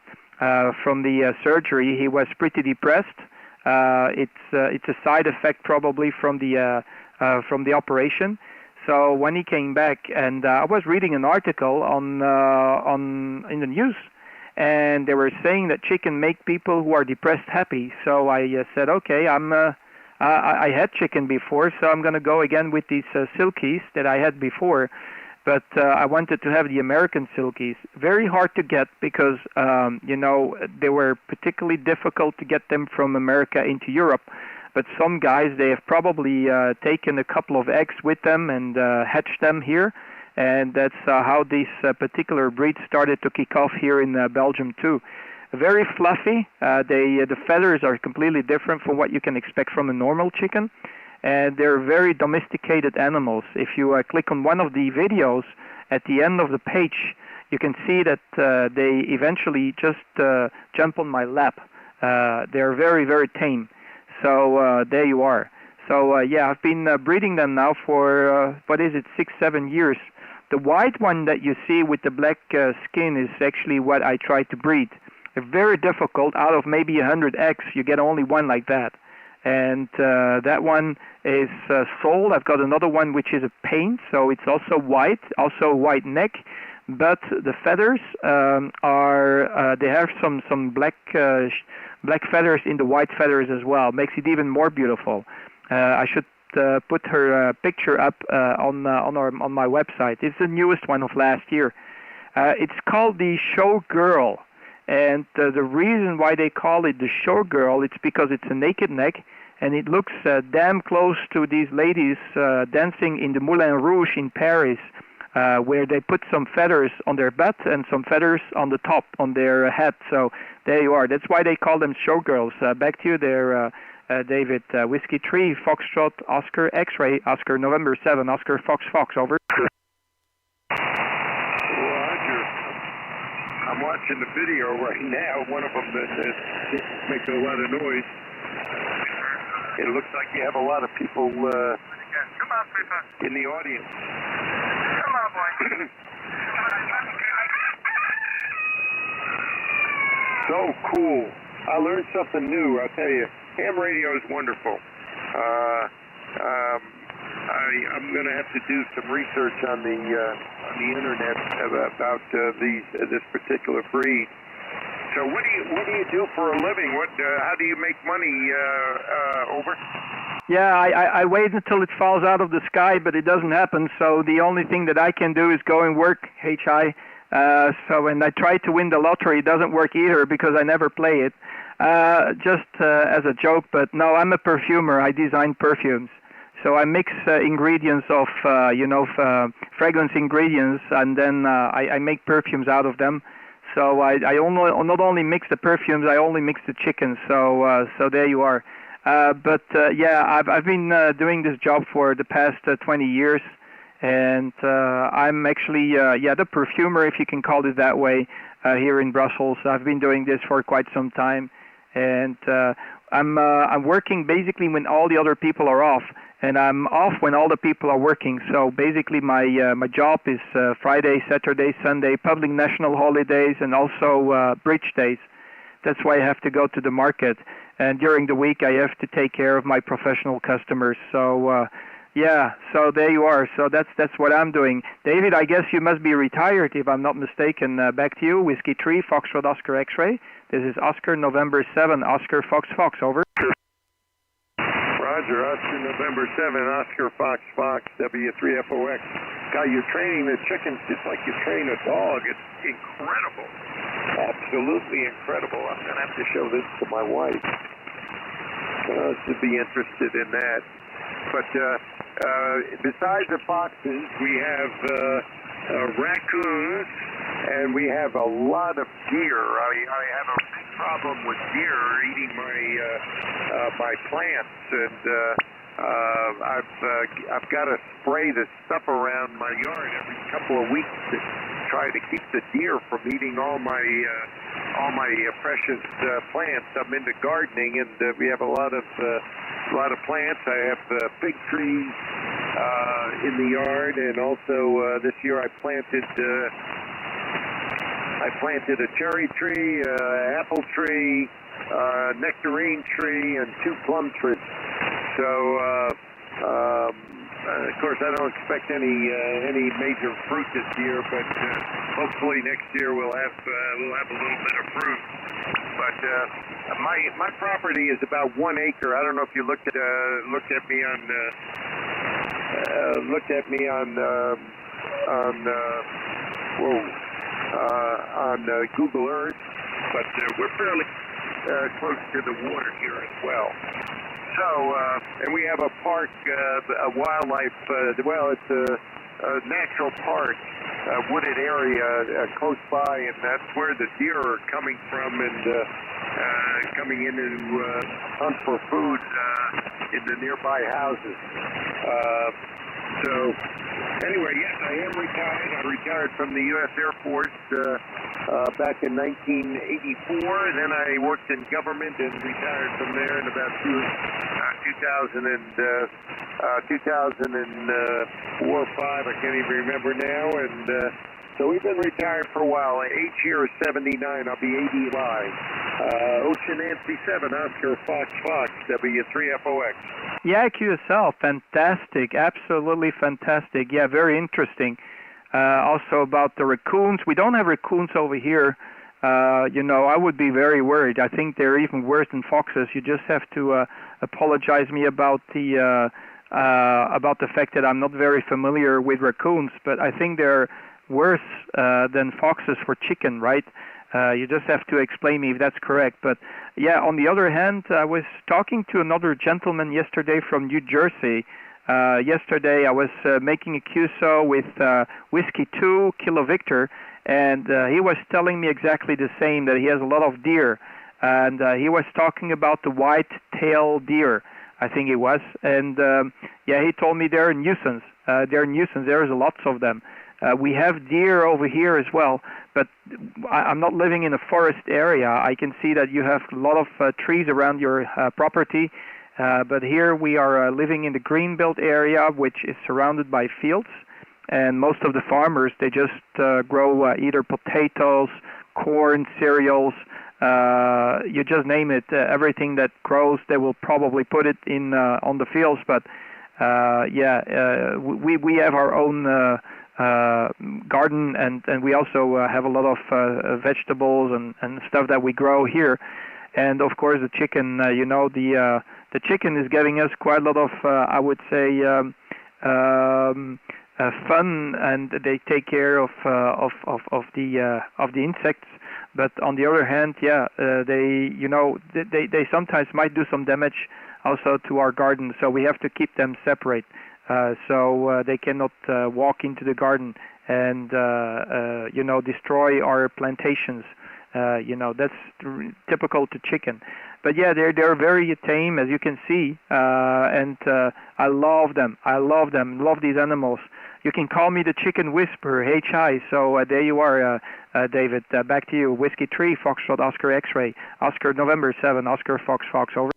surgery, he was pretty depressed. It's a side effect probably from the operation. So when he came back, and I was reading an article in the news, and they were saying that chicken make people who are depressed happy. So I said, okay, I had chicken before, so I'm going to go again with these Silkies that I had before. But I wanted to have the American Silkies. Very hard to get because, they were particularly difficult to get them from America into Europe. But some guys, they have probably taken a couple of eggs with them and hatched them here. And that's how this particular breed started to kick off here in Belgium too. Very fluffy. The feathers are completely different from what you can expect from a normal chicken. And they're very domesticated animals. If you click on one of the videos at the end of the page, you can see that they eventually just jump on my lap. They're very, very tame. So there you are. So yeah, I've been breeding them now for, 6-7 years. The white one that you see with the black skin is actually what I try to breed. They're very difficult. Out of maybe 100 eggs, you get only one like that. And that one is sold. I've got another one which is a paint, so it's also white, also a white neck. But the feathers they have some black feathers in the white feathers as well. Makes it even more beautiful. I should put her picture up on my website. It's the newest one of last year. It's called the Showgirl. And the reason why they call it the Showgirl, it's because it's a naked neck, and it looks damn close to these ladies dancing in the Moulin Rouge in Paris, where they put some feathers on their butt and some feathers on the top on their head. So there you are. That's why they call them Showgirls. Back to you there, David. Whiskey 3, Foxtrot, Oscar, X-Ray, Oscar, November 7, Oscar, Fox, over. I'm watching the video right now, one of them that makes a lot of noise. It looks like you have a lot of people in the audience. Come on, boy. So cool. I learned something new, I'll tell you. Ham radio is wonderful. I'm going to have to do some research on the internet about this particular breed. So what do you do for a living? How do you make money? Over. Yeah, I wait until it falls out of the sky, but it doesn't happen. So the only thing that I can do is go and work. HI. And I try to win the lottery. It doesn't work either because I never play it. Just as a joke, but no, I'm a perfumer. I design perfumes. So I mix ingredients of, fragrance ingredients, and then I make perfumes out of them. So I not only mix the perfumes, I only mix the chickens. So there you are. Yeah, I've been doing this job for the past 20 years, and I'm actually the perfumer, if you can call it that way, here in Brussels. I've been doing this for quite some time, and I'm working basically when all the other people are off. and I'm off when all the people are working. So basically, my job is Friday, Saturday, Sunday, public national holidays, and also bridge days. That's why I have to go to the market, and during the week I have to take care of my professional customers. So yeah, so there you are. So that's what I'm doing. David, I guess you must be retired if I'm not mistaken. Back to you. Whiskey 3, Foxtrot Oscar X-ray. This is Oscar November 7, Oscar Fox Fox. Over. Roger, Oscar November 7, Oscar Fox Fox, W3FOX. God, you're training the chickens just like you train a dog. It's incredible. Absolutely incredible. I'm going to have to show this to my wife. She'd be interested in that. But besides the foxes, we have raccoons, and we have a lot of deer. I have a big problem with deer eating my plants, and I've got to spray the stuff around my yard every couple of weeks to try to keep the deer from eating all my precious plants. I'm into gardening, and we have a lot of plants. I have fig trees in the yard, and also this year I planted a cherry tree, apple tree, nectarine tree, and 2 plum trees. So of course I don't expect any major fruit this year, but hopefully next year we'll have a little bit of fruit. But my property is about 1 acre. I don't know if you looked at me on Google Earth, but we're fairly close to the water here as well. So, and we have a park, a wildlife, it's a natural park, wooded area close by, and that's where the deer are coming from and coming in to hunt for food in the nearby houses. So, anyway, yes, I am retired. I retired from the U.S. Air Force back in 1984. Then I worked in government and retired from there in about 2004 or 5. I can't even remember now. And so we've been retired for a while. Age here is 79. I'll be 80 live. Ocean Nancy 7, Oscar Fox Fox, W3FOX. Yeah, QSL, fantastic, absolutely fantastic. Yeah, very interesting. Also about the raccoons. We don't have raccoons over here. I would be very worried. I think they're even worse than foxes. You just have to apologize me about the fact that I'm not very familiar with raccoons, but I think they're worse than foxes for chicken, right? You just have to explain me if that's correct. But yeah, on the other hand, I was talking to another gentleman yesterday from New Jersey. Yesterday I was making a QSO with Whiskey 2, Kilo Victor, and he was telling me exactly the same, that he has a lot of deer. And he was talking about the white-tailed deer, I think it was. And yeah, he told me they're a nuisance. There's lots of them. We have deer over here as well, but I'm not living in a forest area. I can see that you have a lot of trees around your property, but here we are living in the greenbelt area, which is surrounded by fields, and most of the farmers, they just grow either potatoes, corn, cereals, you just name it. Everything that grows, they will probably put it in on the fields, but we have our own garden, and we also have a lot of vegetables and stuff that we grow here. And of course the chicken, the chicken is giving us quite a lot of, I would say, fun, and they take care of the insects. But on the other hand, they sometimes might do some damage also to our garden, so we have to keep them separate. So they cannot walk into the garden and destroy our plantations. That's typical to chicken. But yeah, they're very tame, as you can see, and I love them. Love these animals. You can call me the Chicken Whisperer, HI. So there you are, David. Back to you. Whiskey 3, Foxtrot Oscar X-ray, Oscar November 7, Oscar Fox Fox. Over.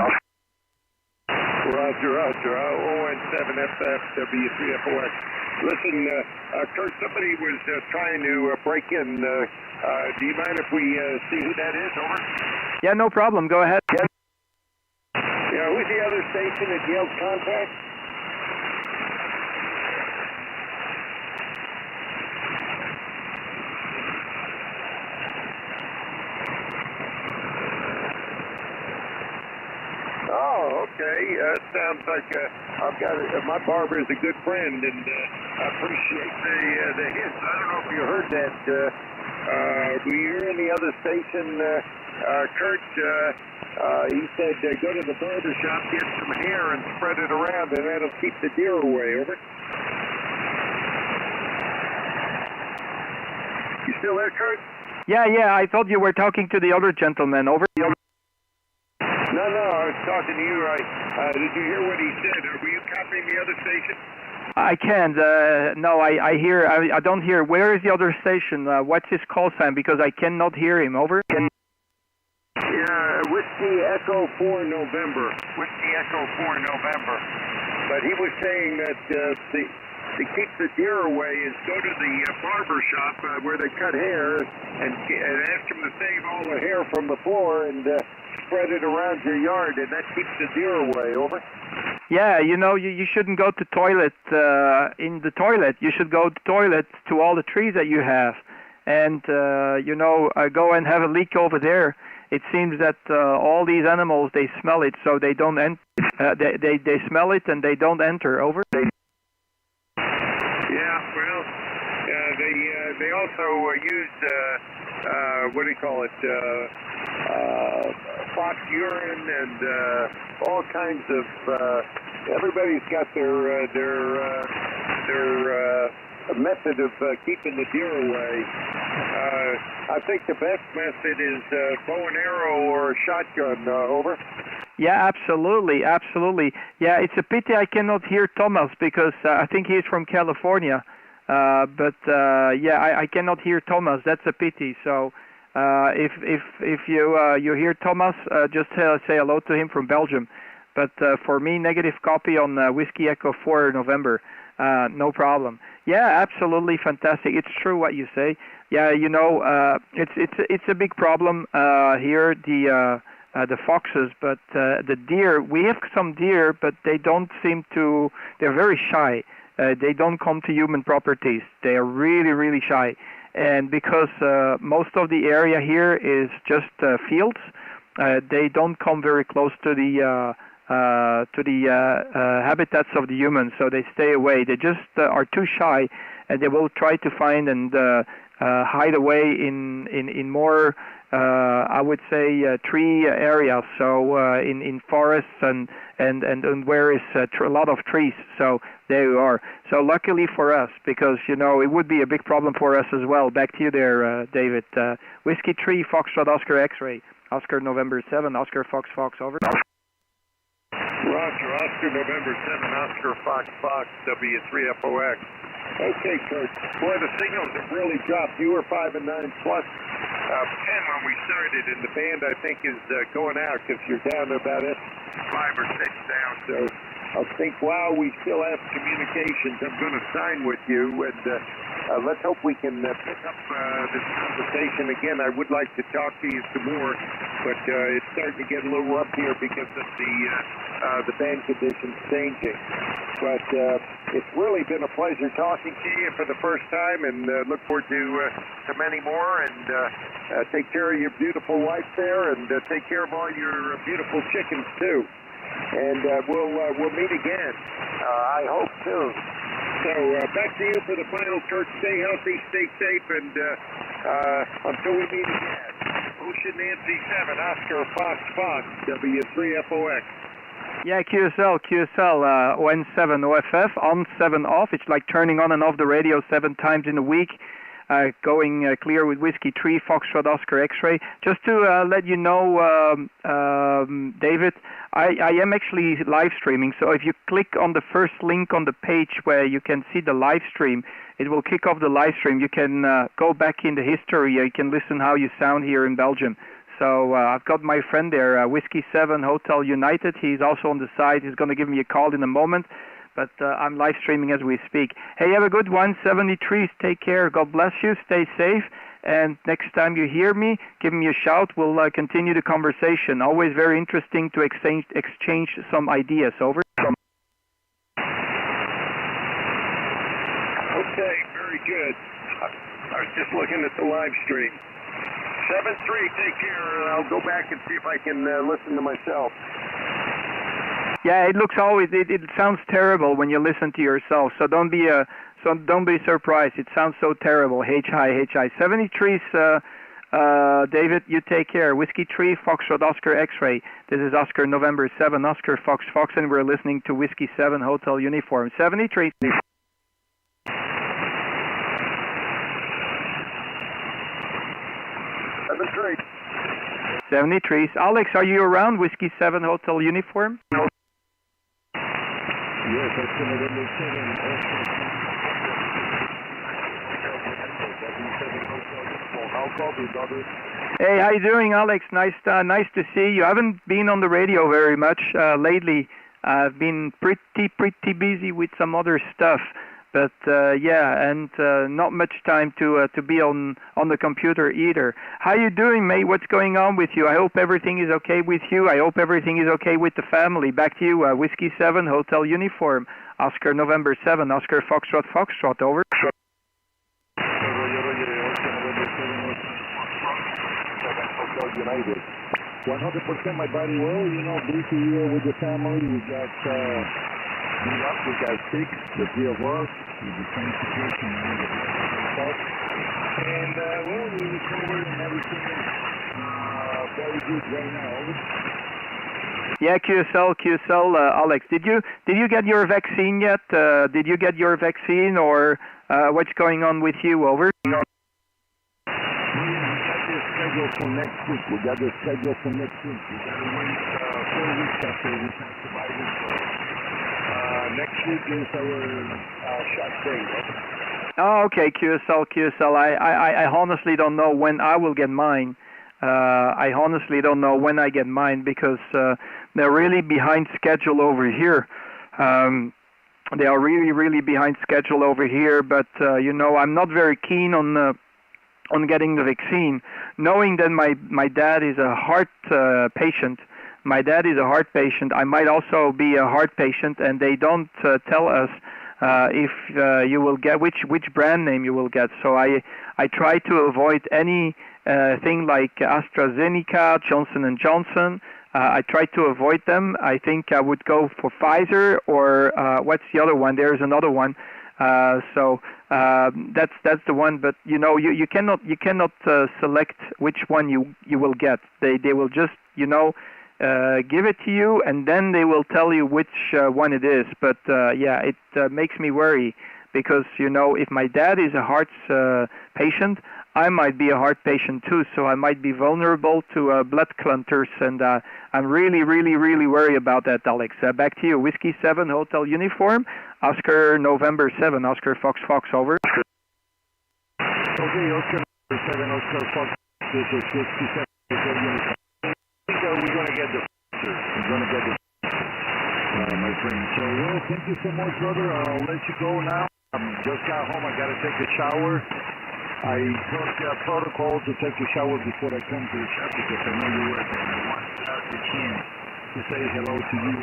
Roger, Roger. ON7FFW3FOX. Listen, Kurt, somebody was trying to break in. Do you mind if we see who that is? Over. Yeah, no problem. Go ahead. Yeah, who's the other station that yelled contact? Oh, okay. It sounds like I've got my barber is a good friend, and I appreciate the hints. I don't know if you heard that. Were you hearing the other station, Kurt? He said go to the barber shop, get some hair, and spread it around, and that'll keep the deer away. Over. You still there, Kurt? Yeah. I thought you were talking to the other gentleman. Over. No, I was talking to you. Did you hear what he said? Were you copying the other station? I can't. No, I hear. I don't hear. Where is the other station? What's his call sign? Because I cannot hear him. Over. Yeah, Whiskey Echo 4 November. Whiskey Echo 4 November. But he was saying that to keep the deer away is go to the barber shop where they cut hair and ask them to save all the hair from the floor and spread it around your yard, and that keeps the deer away. Over. Yeah, you shouldn't go to toilet in the toilet. You should go to toilet to all the trees that you have, and go and have a leak over there. It seems that all these animals, they smell it, so they don't they smell it and they don't enter. Over. Yeah, well, they also use what do you call it? Fox urine and all kinds of. Everybody's got their method of keeping the deer away. I think the best method is bow and arrow or shotgun. Over. Yeah, absolutely. Yeah, it's a pity I cannot hear Thomas because I think he's from California. I cannot hear Thomas. That's a pity. So if you hear Thomas, just say hello to him from Belgium. But for me, negative copy on Whiskey Echo 4 November. No problem. Yeah, absolutely fantastic. It's true what you say. Yeah, it's a big problem here. The foxes, but the deer. We have some deer, but they don't seem to. They're very shy. They don't come to human properties. They are really, really shy. And because most of the area here is just fields, they don't come very close to the habitats of the humans. So they stay away. They just are too shy, and they will try to find and hide away in more. I would say tree areas, so in forests and where is a lot of trees. So there you are. So luckily for us, because it would be a big problem for us as well. Back to you there, David. Whiskey 3 Foxtrot Oscar X-ray, Oscar November 7 Oscar Fox over. Roger, Oscar November 7 Oscar Fox W3FOX. Okay, Kurt. Boy, the signals have really dropped. You were 5 and 9 plus 10 when we started, and the band, I think, is going out because you're down to about 5 or 6 down. So I think, wow, we still have communications. I'm going to sign with you, and let's hope we can pick up this conversation again. I would like to talk to you some more, but it's starting to get a little rough here because of the band conditions changing. But it's really been a pleasure talking to you for the first time, and look forward to many more. And take care of your beautiful wife there, and take care of all your beautiful chickens too. And we'll meet again. I hope soon. So back to you for the final, Kurt. Stay healthy, stay safe, and until we meet again. Ocean Nancy 7 Oscar Fox W3FOX. Yeah, QSL, ON7 OFF, on 7 off. It's like turning on and off the radio 7 times in a week. Going clear with Whiskey 3 Foxtrot Oscar X-ray. Just to let you know, David, I am actually live streaming. So if you click on the first link on the page where you can see the live stream, it will kick off the live stream. You can go back in the history. You can listen how you sound here in Belgium. So I've got my friend there, Whiskey 7 Hotel United. He's also on the side. He's going to give me a call in a moment. But I'm live streaming as we speak. Hey, have a good one. 73. Take care. God bless you. Stay safe. And next time you hear me, give me a shout. We'll continue the conversation. Always very interesting to exchange some ideas. Over. Okay, very good. I was just looking at the live stream. 7-3, take care. I'll go back and see if I can listen to myself. Yeah, it looks always. It sounds terrible when you listen to yourself. So don't be surprised. It sounds so terrible. Hi. 73. David, you take care. Whiskey 3, Foxtrot Oscar X-ray. This is Oscar November 7, Oscar Fox, and we're listening to Whiskey 7 Hotel Uniform. 73. 73. Alex, are you around Whiskey 7 Hotel Uniform? No. Yes, that's November 7. Hey, how you doing, Alex? Nice to see you. I haven't been on the radio very much lately. I've been pretty busy with some other stuff. But and not much time to be on the computer either. How you doing, mate? What's going on with you? I hope everything is okay with you. I hope everything is okay with the family. Back to you, Whiskey 7 Hotel Uniform, Oscar November 7, Oscar Foxtrot, over. 100% my body well. You know, busy here with the family. We got sick, the three of us, with the same situation, and we recovered and everything is very good right now. Yeah, QSL, Alex, did you get your vaccine yet? Did you get your vaccine, or what's going on with you? Over. No. We got the schedule for next week. We got to wait 4 weeks after we have survived. Next week is our shot day. Oh, okay, QSL. I honestly don't know when I will get mine. I honestly don't know when I get mine because they're really behind schedule over here. They are really behind schedule over here. But I'm not very keen on getting the vaccine, knowing that my dad is a heart patient. My dad is a heart patient. I might also be a heart patient, and they don't tell us if you will get which brand name you will get. So I try to avoid any thing like AstraZeneca, Johnson & Johnson. I try to avoid them. I think I would go for Pfizer or what's the other one? There's another one. So that's the one. But you cannot select which one you will get. They will just give it to you, and then they will tell you which one it is. But it makes me worry because if my dad is a heart patient, I might be a heart patient too, so I might be vulnerable to blood clunters, and I'm really worried about that, Alex. Back to you, Whiskey 7 Hotel Uniform, Oscar November 7, Oscar Fox, over. Okay, Oscar November 7, Oscar Fox, this is 57 Hotel Uniform. We're going to get the my friend. So, thank you so much, brother. I'll let you go now. Just got home. I got to take a shower. I took protocol to take a shower before I come to the shop because I know you work and I want the chance to say hello to you.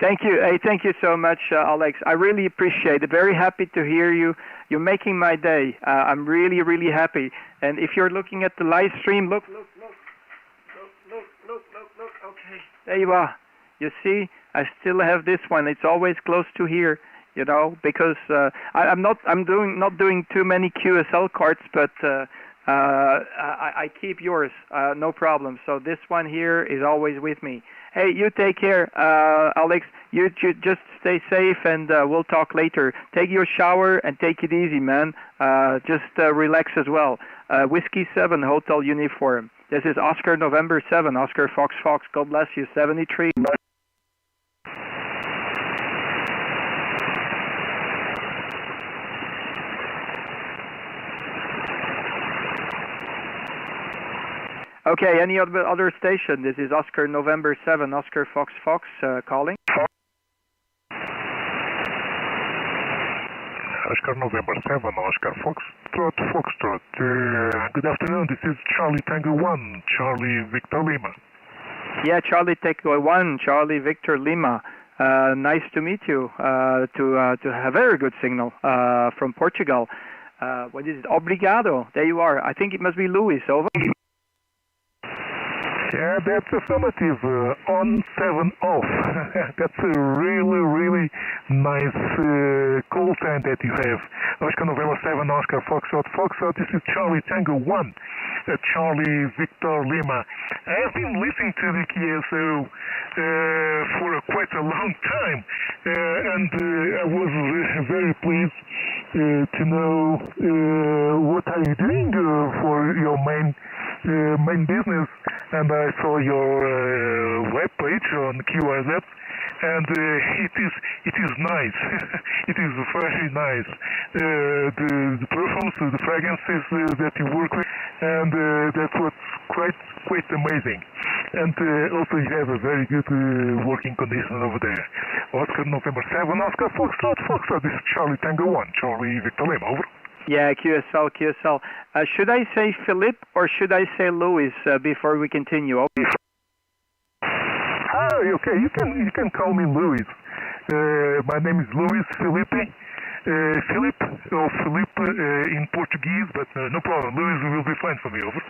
Thank you. Hey, thank you so much, Alex. I really appreciate it. Very happy to hear you. You're making my day. I'm really happy. And if you're looking at the live stream, look. Okay, there you are. You see, I still have this one. It's always close to here, because I'm not doing too many QSL cards, but I keep yours, no problem. So this one here is always with me. Hey, you take care, Alex. You just stay safe, and we'll talk later. Take your shower and take it easy, man. Just relax as well. Whiskey 7 Hotel Uniform. This is Oscar November 7, Oscar Fox. God bless you. 73. Okay, any other station? This is Oscar November 7, Oscar Fox Fox calling. Oscar November 7, Oscar Foxtrot. Good afternoon, this is Charlie Tango 1, Charlie Victor Lima. Yeah, Charlie Tango 1, Charlie Victor Lima. Nice to meet you, to have a very good signal from Portugal. What is it? Obrigado. There you are. I think it must be Luis, over. Yeah, that's affirmative. On 7 off. That's a really nice call sign that you have. Oscar November 7, Oscar Foxtrot. This is Charlie Tango 1, Charlie Victor Lima. I have been listening to the QSO for quite a long time, and I was very pleased to know what are you doing for your main business. And I saw your web page on QRZ, and it is nice. It is very nice. The perfumes, the fragrances that you work with, and that's what's quite amazing. And also you have a very good working condition over there. Oscar November 7, Oscar Foxtrot. This is Charlie Tango 1, Charlie Victor Lima, over. Yeah, QSL. Should I say Philippe or should I say Louis before we continue? Okay, you can call me Louis. My name is Louis Felipe. Philip or Philippe in Portuguese, but no problem. Louis will be fine for me, over.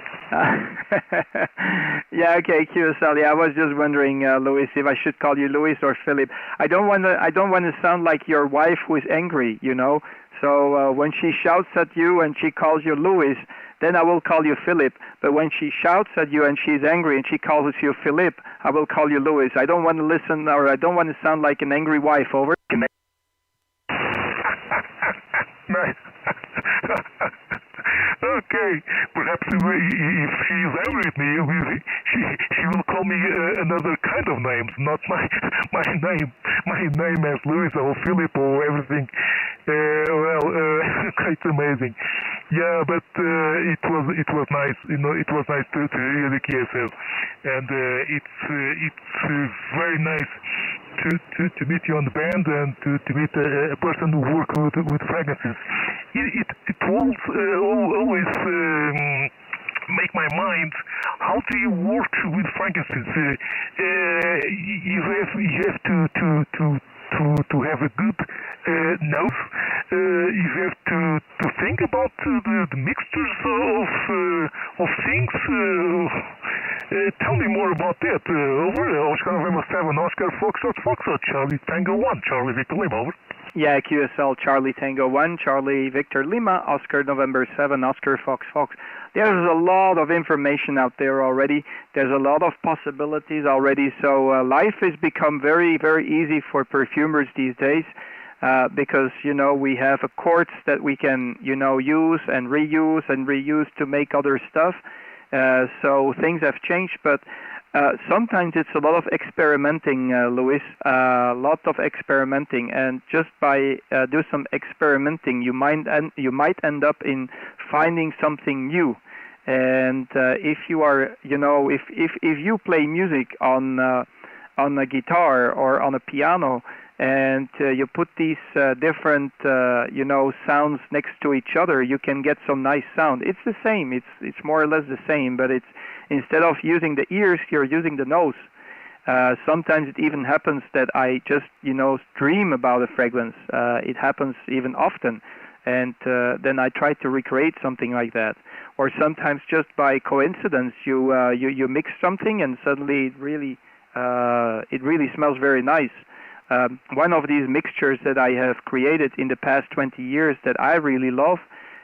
Yeah, okay, QSL. Yeah, I was just wondering, Louis, if I should call you Louis or Philip. I don't want to sound like your wife who is angry, you know. So when she shouts at you and she calls you Louis, then I will call you Philip. But when she shouts at you and she's angry and she calls you Philippe, I will call you Louis. I don't want to listen, or I don't want to sound like an angry wife, over. Nice. Okay, perhaps if she's angry at me, she will call me another kind of names, not my name. My name as Louis or Philip or everything. Quite amazing. Yeah, but it was nice. You know, it was nice to hear the KSL, and it's very nice to meet you on the band and to meet a person who works with fragrances. It always make my mind. How do you work with fragrances? You have to have a good nose. You have to think about the mixtures of things. Tell me more about that. Over. Oscar November 7, Oscar Foxtrot, Charlie Tango 1, Charlie Victor Lima, over. Yeah, QSL, Charlie Tango 1, Charlie Victor Lima, Oscar November 7, Oscar Fox. There's a lot of information out there already. There's a lot of possibilities already. So life has become very, very easy for perfumers these days because, you know, we have a quartz that we can, you know, use and reuse to make other stuff. So things have changed, but sometimes it's a lot of experimenting, Louis, a lot of experimenting, and just by do some experimenting, you might end up in finding something new. And if you are, you know, if you play music on a guitar or on a piano, and you put these different, you know, sounds next to each other, you can get some nice sound. It's the same. It's more or less the same, but it's instead of using the ears, you're using the nose. Sometimes it even happens that I just, you know, dream about a fragrance. It happens even often, and then I try to recreate something like that. Or sometimes just by coincidence, you mix something and suddenly it really smells very nice. One of these mixtures that I have created in the past 20 years that I really love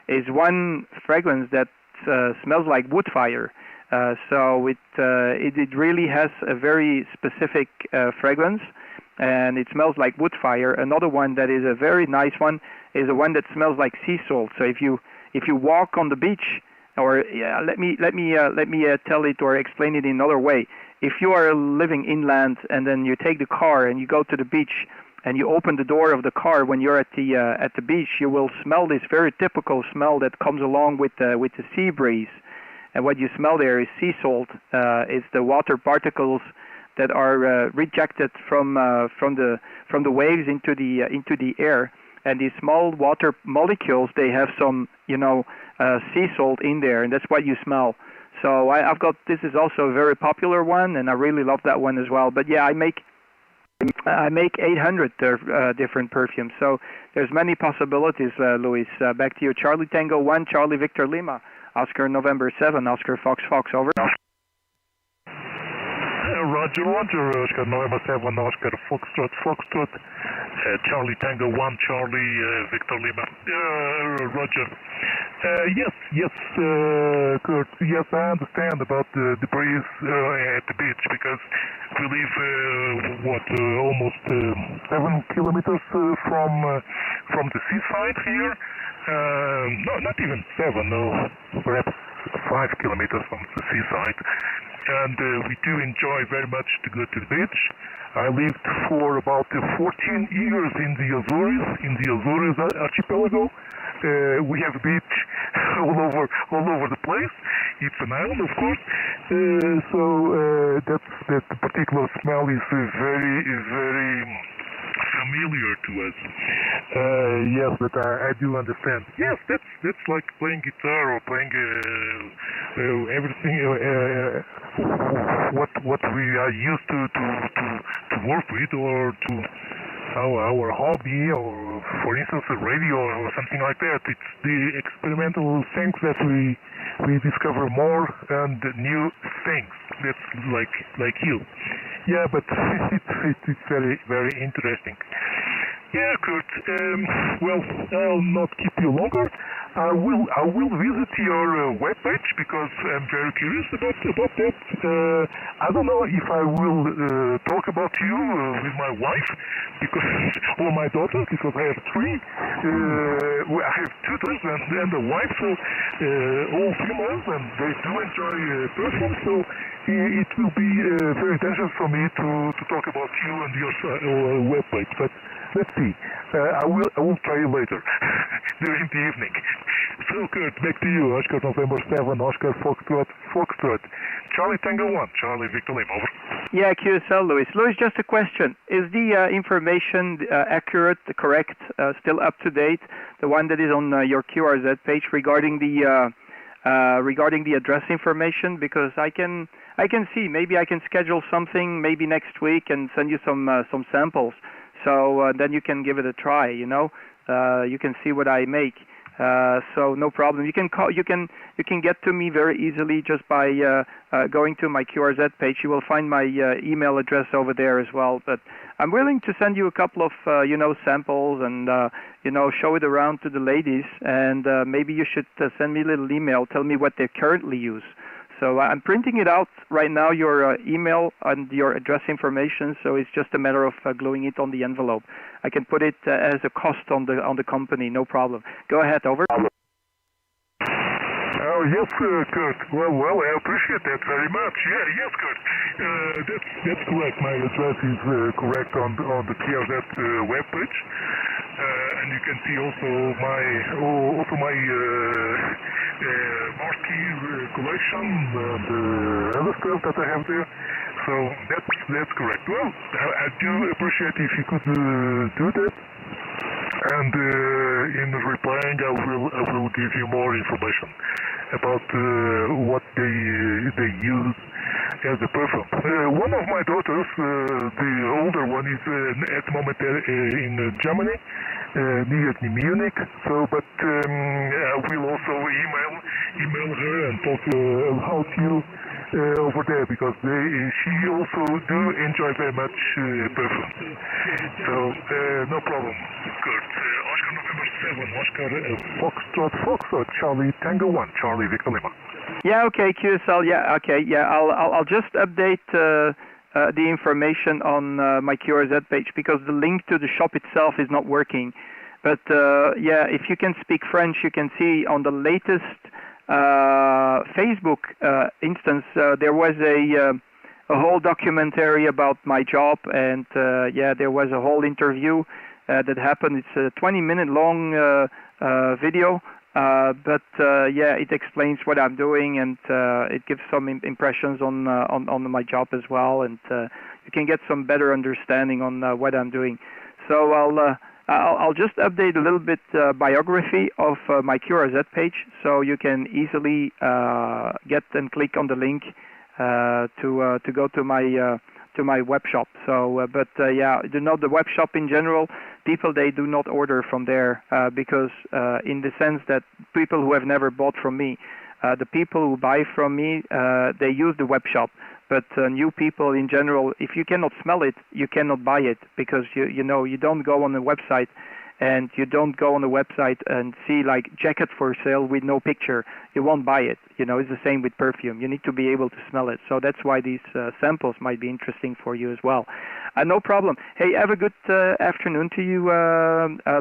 is one fragrance that smells like wood fire. So it really has a very specific fragrance, and it smells like wood fire. Another one that is a very nice one is the one that smells like sea salt. So if you walk on the beach, or let me tell it or explain it in another way. If you are living inland and then you take the car and you go to the beach and you open the door of the car when you're at the beach, you will smell this very typical smell that comes along with the sea breeze. and what you smell there is sea salt. It's the water particles that are rejected from the waves into the air, and these small water molecules, they have some sea salt in there, and that's what you smell. So I've got, this is also a very popular one, and I really love that one as well. But yeah, I make 800 different perfumes, so there's many possibilities, Luis. Back to you. Charlie Tango 1, Charlie Victor Lima, Oscar November 7, Oscar Fox Fox, over. Roger, Oscar November 7, Oscar Foxtrot, Charlie Tango 1, Charlie Victor Lima. Roger. Yes, Kurt, yes, I understand about the debris at the beach, because we live, almost 7 kilometers from the seaside here. No, not even 7, no, perhaps 5 kilometers from the seaside. And we do enjoy very much to go to the beach. I lived for about 14 years in the Azores archipelago. We have a beach all over the place. It's an island, of course. That particular smell is very familiar to us. Yes, but I do understand. Yes, that's like playing guitar or playing everything. What we are used to work with, or to our hobby, or for instance a radio or something like that. It's the experimental things that we discover more and new things. That's like you. Yeah, but it's very interesting. Yeah, Kurt. Well, I'll not keep you longer. I will visit your webpage, because I'm very curious about that. I don't know if I will talk about you with my wife, or my daughters, because I have 3. I have 2 daughters and a wife, so all females, and they do enjoy perfume. So it will be very dangerous for me to talk about you and your webpage. But let's see. I will try you later during the evening. So, Kurt, back to you. Oscar November 7, Oscar Foxtrot, Charlie Tango 1, Charlie Victor Lima, over. Yeah, QSL, Luis. Luis, just a question. Is the information accurate, correct, still up to date, the one that is on your QRZ page regarding the address information? Because I can see, maybe I can schedule something maybe next week and send you some samples. So then you can give it a try. You can see what I make. So no problem. You can call. You can get to me very easily just by going to my QRZ page. You will find my email address over there as well. But I'm willing to send you a couple of samples and show it around to the ladies. And maybe you should send me a little email. Tell me what they currently use. So I'm printing it out right now, your email and your address information. So it's just a matter of gluing it on the envelope. I can put it as a cost on the company, no problem. Go ahead, over. Oh yes, Kurt. Well, I appreciate that very much. Yeah, yes, Kurt. That's correct. My address is correct on the QRZ webpage. And you can see also my marquee collection and other stuff that I have there. So that's correct. Well, I do appreciate if you could do that. And in replying, I will give you more information about what they use as a perfume. One of my daughters, the older one, is at the moment in Germany, near Munich. So, but I will also email her and talk about you over there, because she also do enjoy very much perfume. So no problem. Good. Oscar November 7, Oscar Foxtrot, Charlie Tango 1, Charlie Victor Lima. Yeah, okay, QSL. Yeah, okay, yeah. I'll just update the information on my QRZ page, because the link to the shop itself is not working. But yeah, if you can speak French, you can see on the latest Facebook instance, there was a whole documentary about my job, and yeah, there was a whole interview that happened. It's a 20-minute long video Yeah, it explains what I'm doing, and it gives some impressions on my job as well, and you can get some better understanding on what I'm doing. So I'll just update a little bit biography of my QRZ page, so you can easily get and click on the link to go to my web shop. So, yeah, the web shop in general, people, they do not order from there because in the sense that people who have never bought from me, the people who buy from me, they use the web shop. But new people in general, if you cannot smell it, you cannot buy it, because you don't go on the website, and you don't go on the website and see like jacket for sale with no picture. You won't buy it. It's the same with perfume. You need to be able to smell it. So that's why these samples might be interesting for you as well. No problem. Hey, have a good afternoon to you,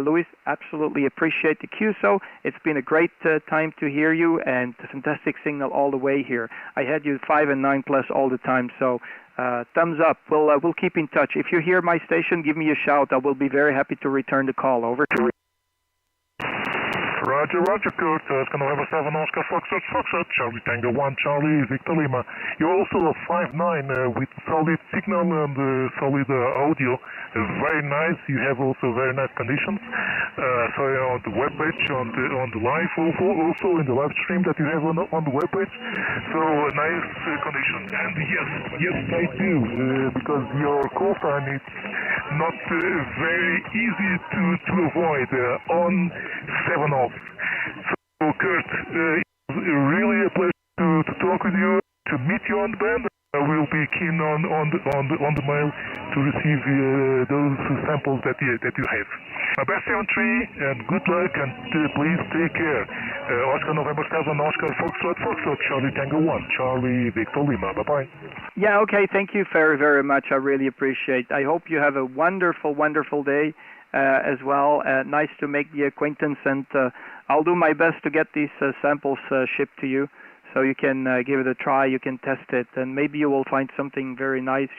Luis. Absolutely appreciate the QSO. It's been a great time to hear you, and a fantastic signal all the way here. I had you 5 and 9 plus all the time, so thumbs up. We'll keep in touch. If you hear my station, give me a shout. I will be very happy to return the call. Over to you. Roger, Kurt. Oscar November 7, Oscar Foxtrot, Charlie Tango 1, Charlie Victor Lima. You're also a 5-9 with solid signal and solid audio. Very nice. You have also very nice conditions. So on the webpage, on the live, also in the live stream that you have on the webpage. So nice conditions. And yes, I do, because your call time is not very easy to avoid on 7 off. So Kurt, it's really a pleasure to talk with you, to meet you on the band. We'll be keen on the mail to receive those samples that you have. My best entry and good luck, and please take care. Oscar November 7, Oscar Foxtrot, Charlie Tango 1, Charlie Victor Lima. Bye-bye. Yeah, okay, thank you very, very much. I really appreciate it. I hope you have a wonderful, wonderful day as well. Nice to make the acquaintance, and I'll do my best to get these samples shipped to you, so you can give it a try, you can test it, and maybe you will find something very nice,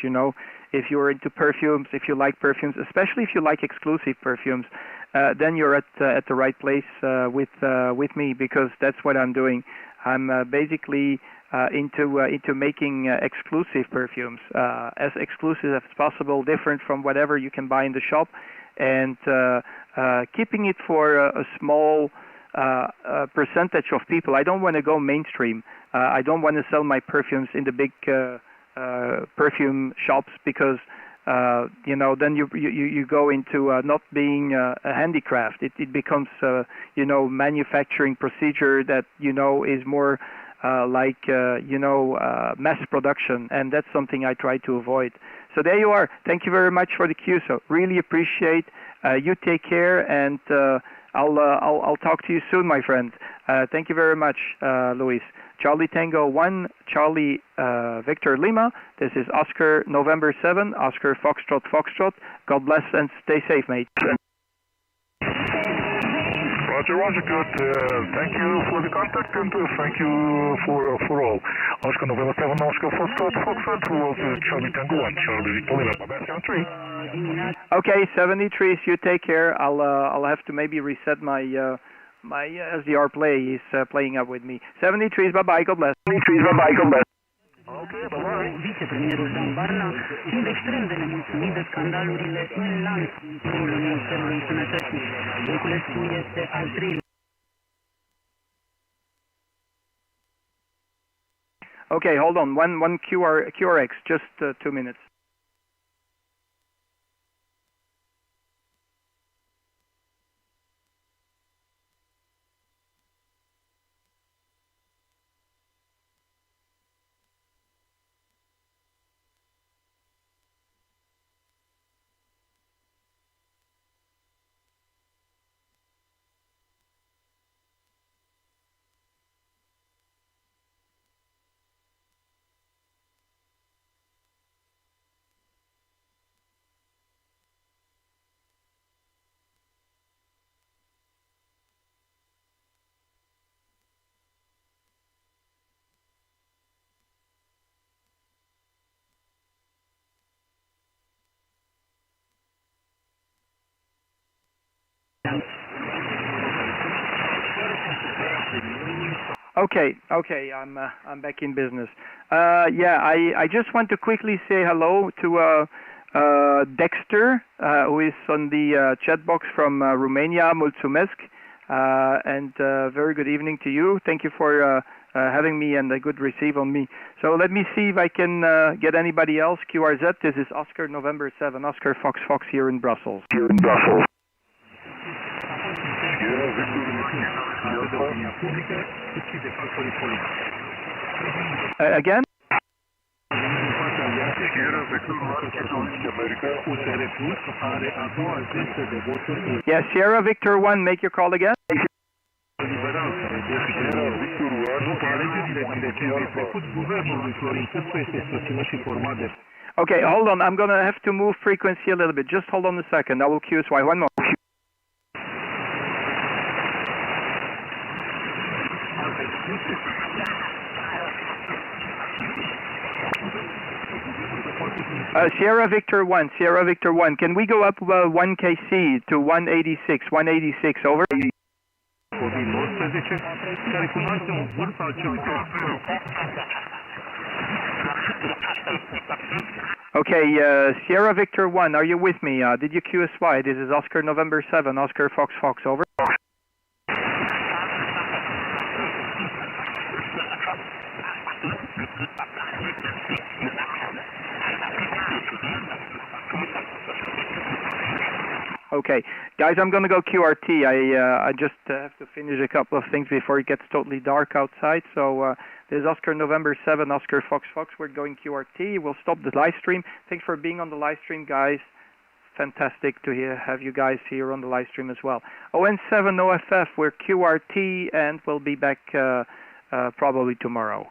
if you're into perfumes, if you like perfumes, especially if you like exclusive perfumes, then you're at the right place with me, because that's what I'm doing. I'm basically into making exclusive perfumes, as exclusive as possible, different from whatever you can buy in the shop, and keeping it for a small percentage of people. I don't want to go mainstream. I don't want to sell my perfumes in the big perfume shops, because then you go into not being a handicraft. It becomes manufacturing procedure that is more like mass production, and that's something I try to avoid. So there you are. Thank you very much for the cue. So really appreciate. You take care, and I'll talk to you soon, my friend. Thank you very much, Luis. Charlie Tango 1, Charlie Victor Lima. This is Oscar November 7, Oscar Foxtrot. God bless and stay safe, mate. Roger, good. Thank you for the contact, and thank you for all. Oscar November 7, Oscar Foxtrot was Charlie Tango 1, Charlie Victor Lima. Best country. Okay, 73. You take care. I'll have to maybe reset my my SDR play. He's playing up with me. 73. Bye bye. God bless. 73. Bye bye. God bless. Okay, bye-bye. Vicepremierul Dan Barna fiind extrem de nemulțumit de scandalurile în lanț în Ministerului Sănătății. Voiculescu este al treilea. Okay, hold on. One QRX, just 2 minutes. Okay, I'm back in business. Yeah, I just want to quickly say hello to Dexter, who is on the chat box from Romania, Mulțumesc, and very good evening to you. Thank you for having me and a good receive on me. So let me see if I can get anybody else. QRZ, this is Oscar November 7, Oscar Fox Fox here in Brussels. Again? Yeah, Sierra Victor 1, make your call again. Okay, hold on, I'm going to have to move frequency a little bit. Just hold on a second, I will QSY. One more. Sierra Victor 1, Sierra Victor 1, can we go up 1 kc to 186, 186, over? Okay, Sierra Victor 1, are you with me? Did you QSY? This is Oscar November 7, Oscar Fox Fox, over. Okay, guys, I'm going to go QRT. I just have to finish a couple of things before it gets totally dark outside. So this is Oscar November 7, Oscar Fox Fox. We're going QRT. We'll stop the live stream. Thanks for being on the live stream, guys. Fantastic to have you guys here on the live stream as well. ON7 OFF, we're QRT, and we'll be back probably tomorrow.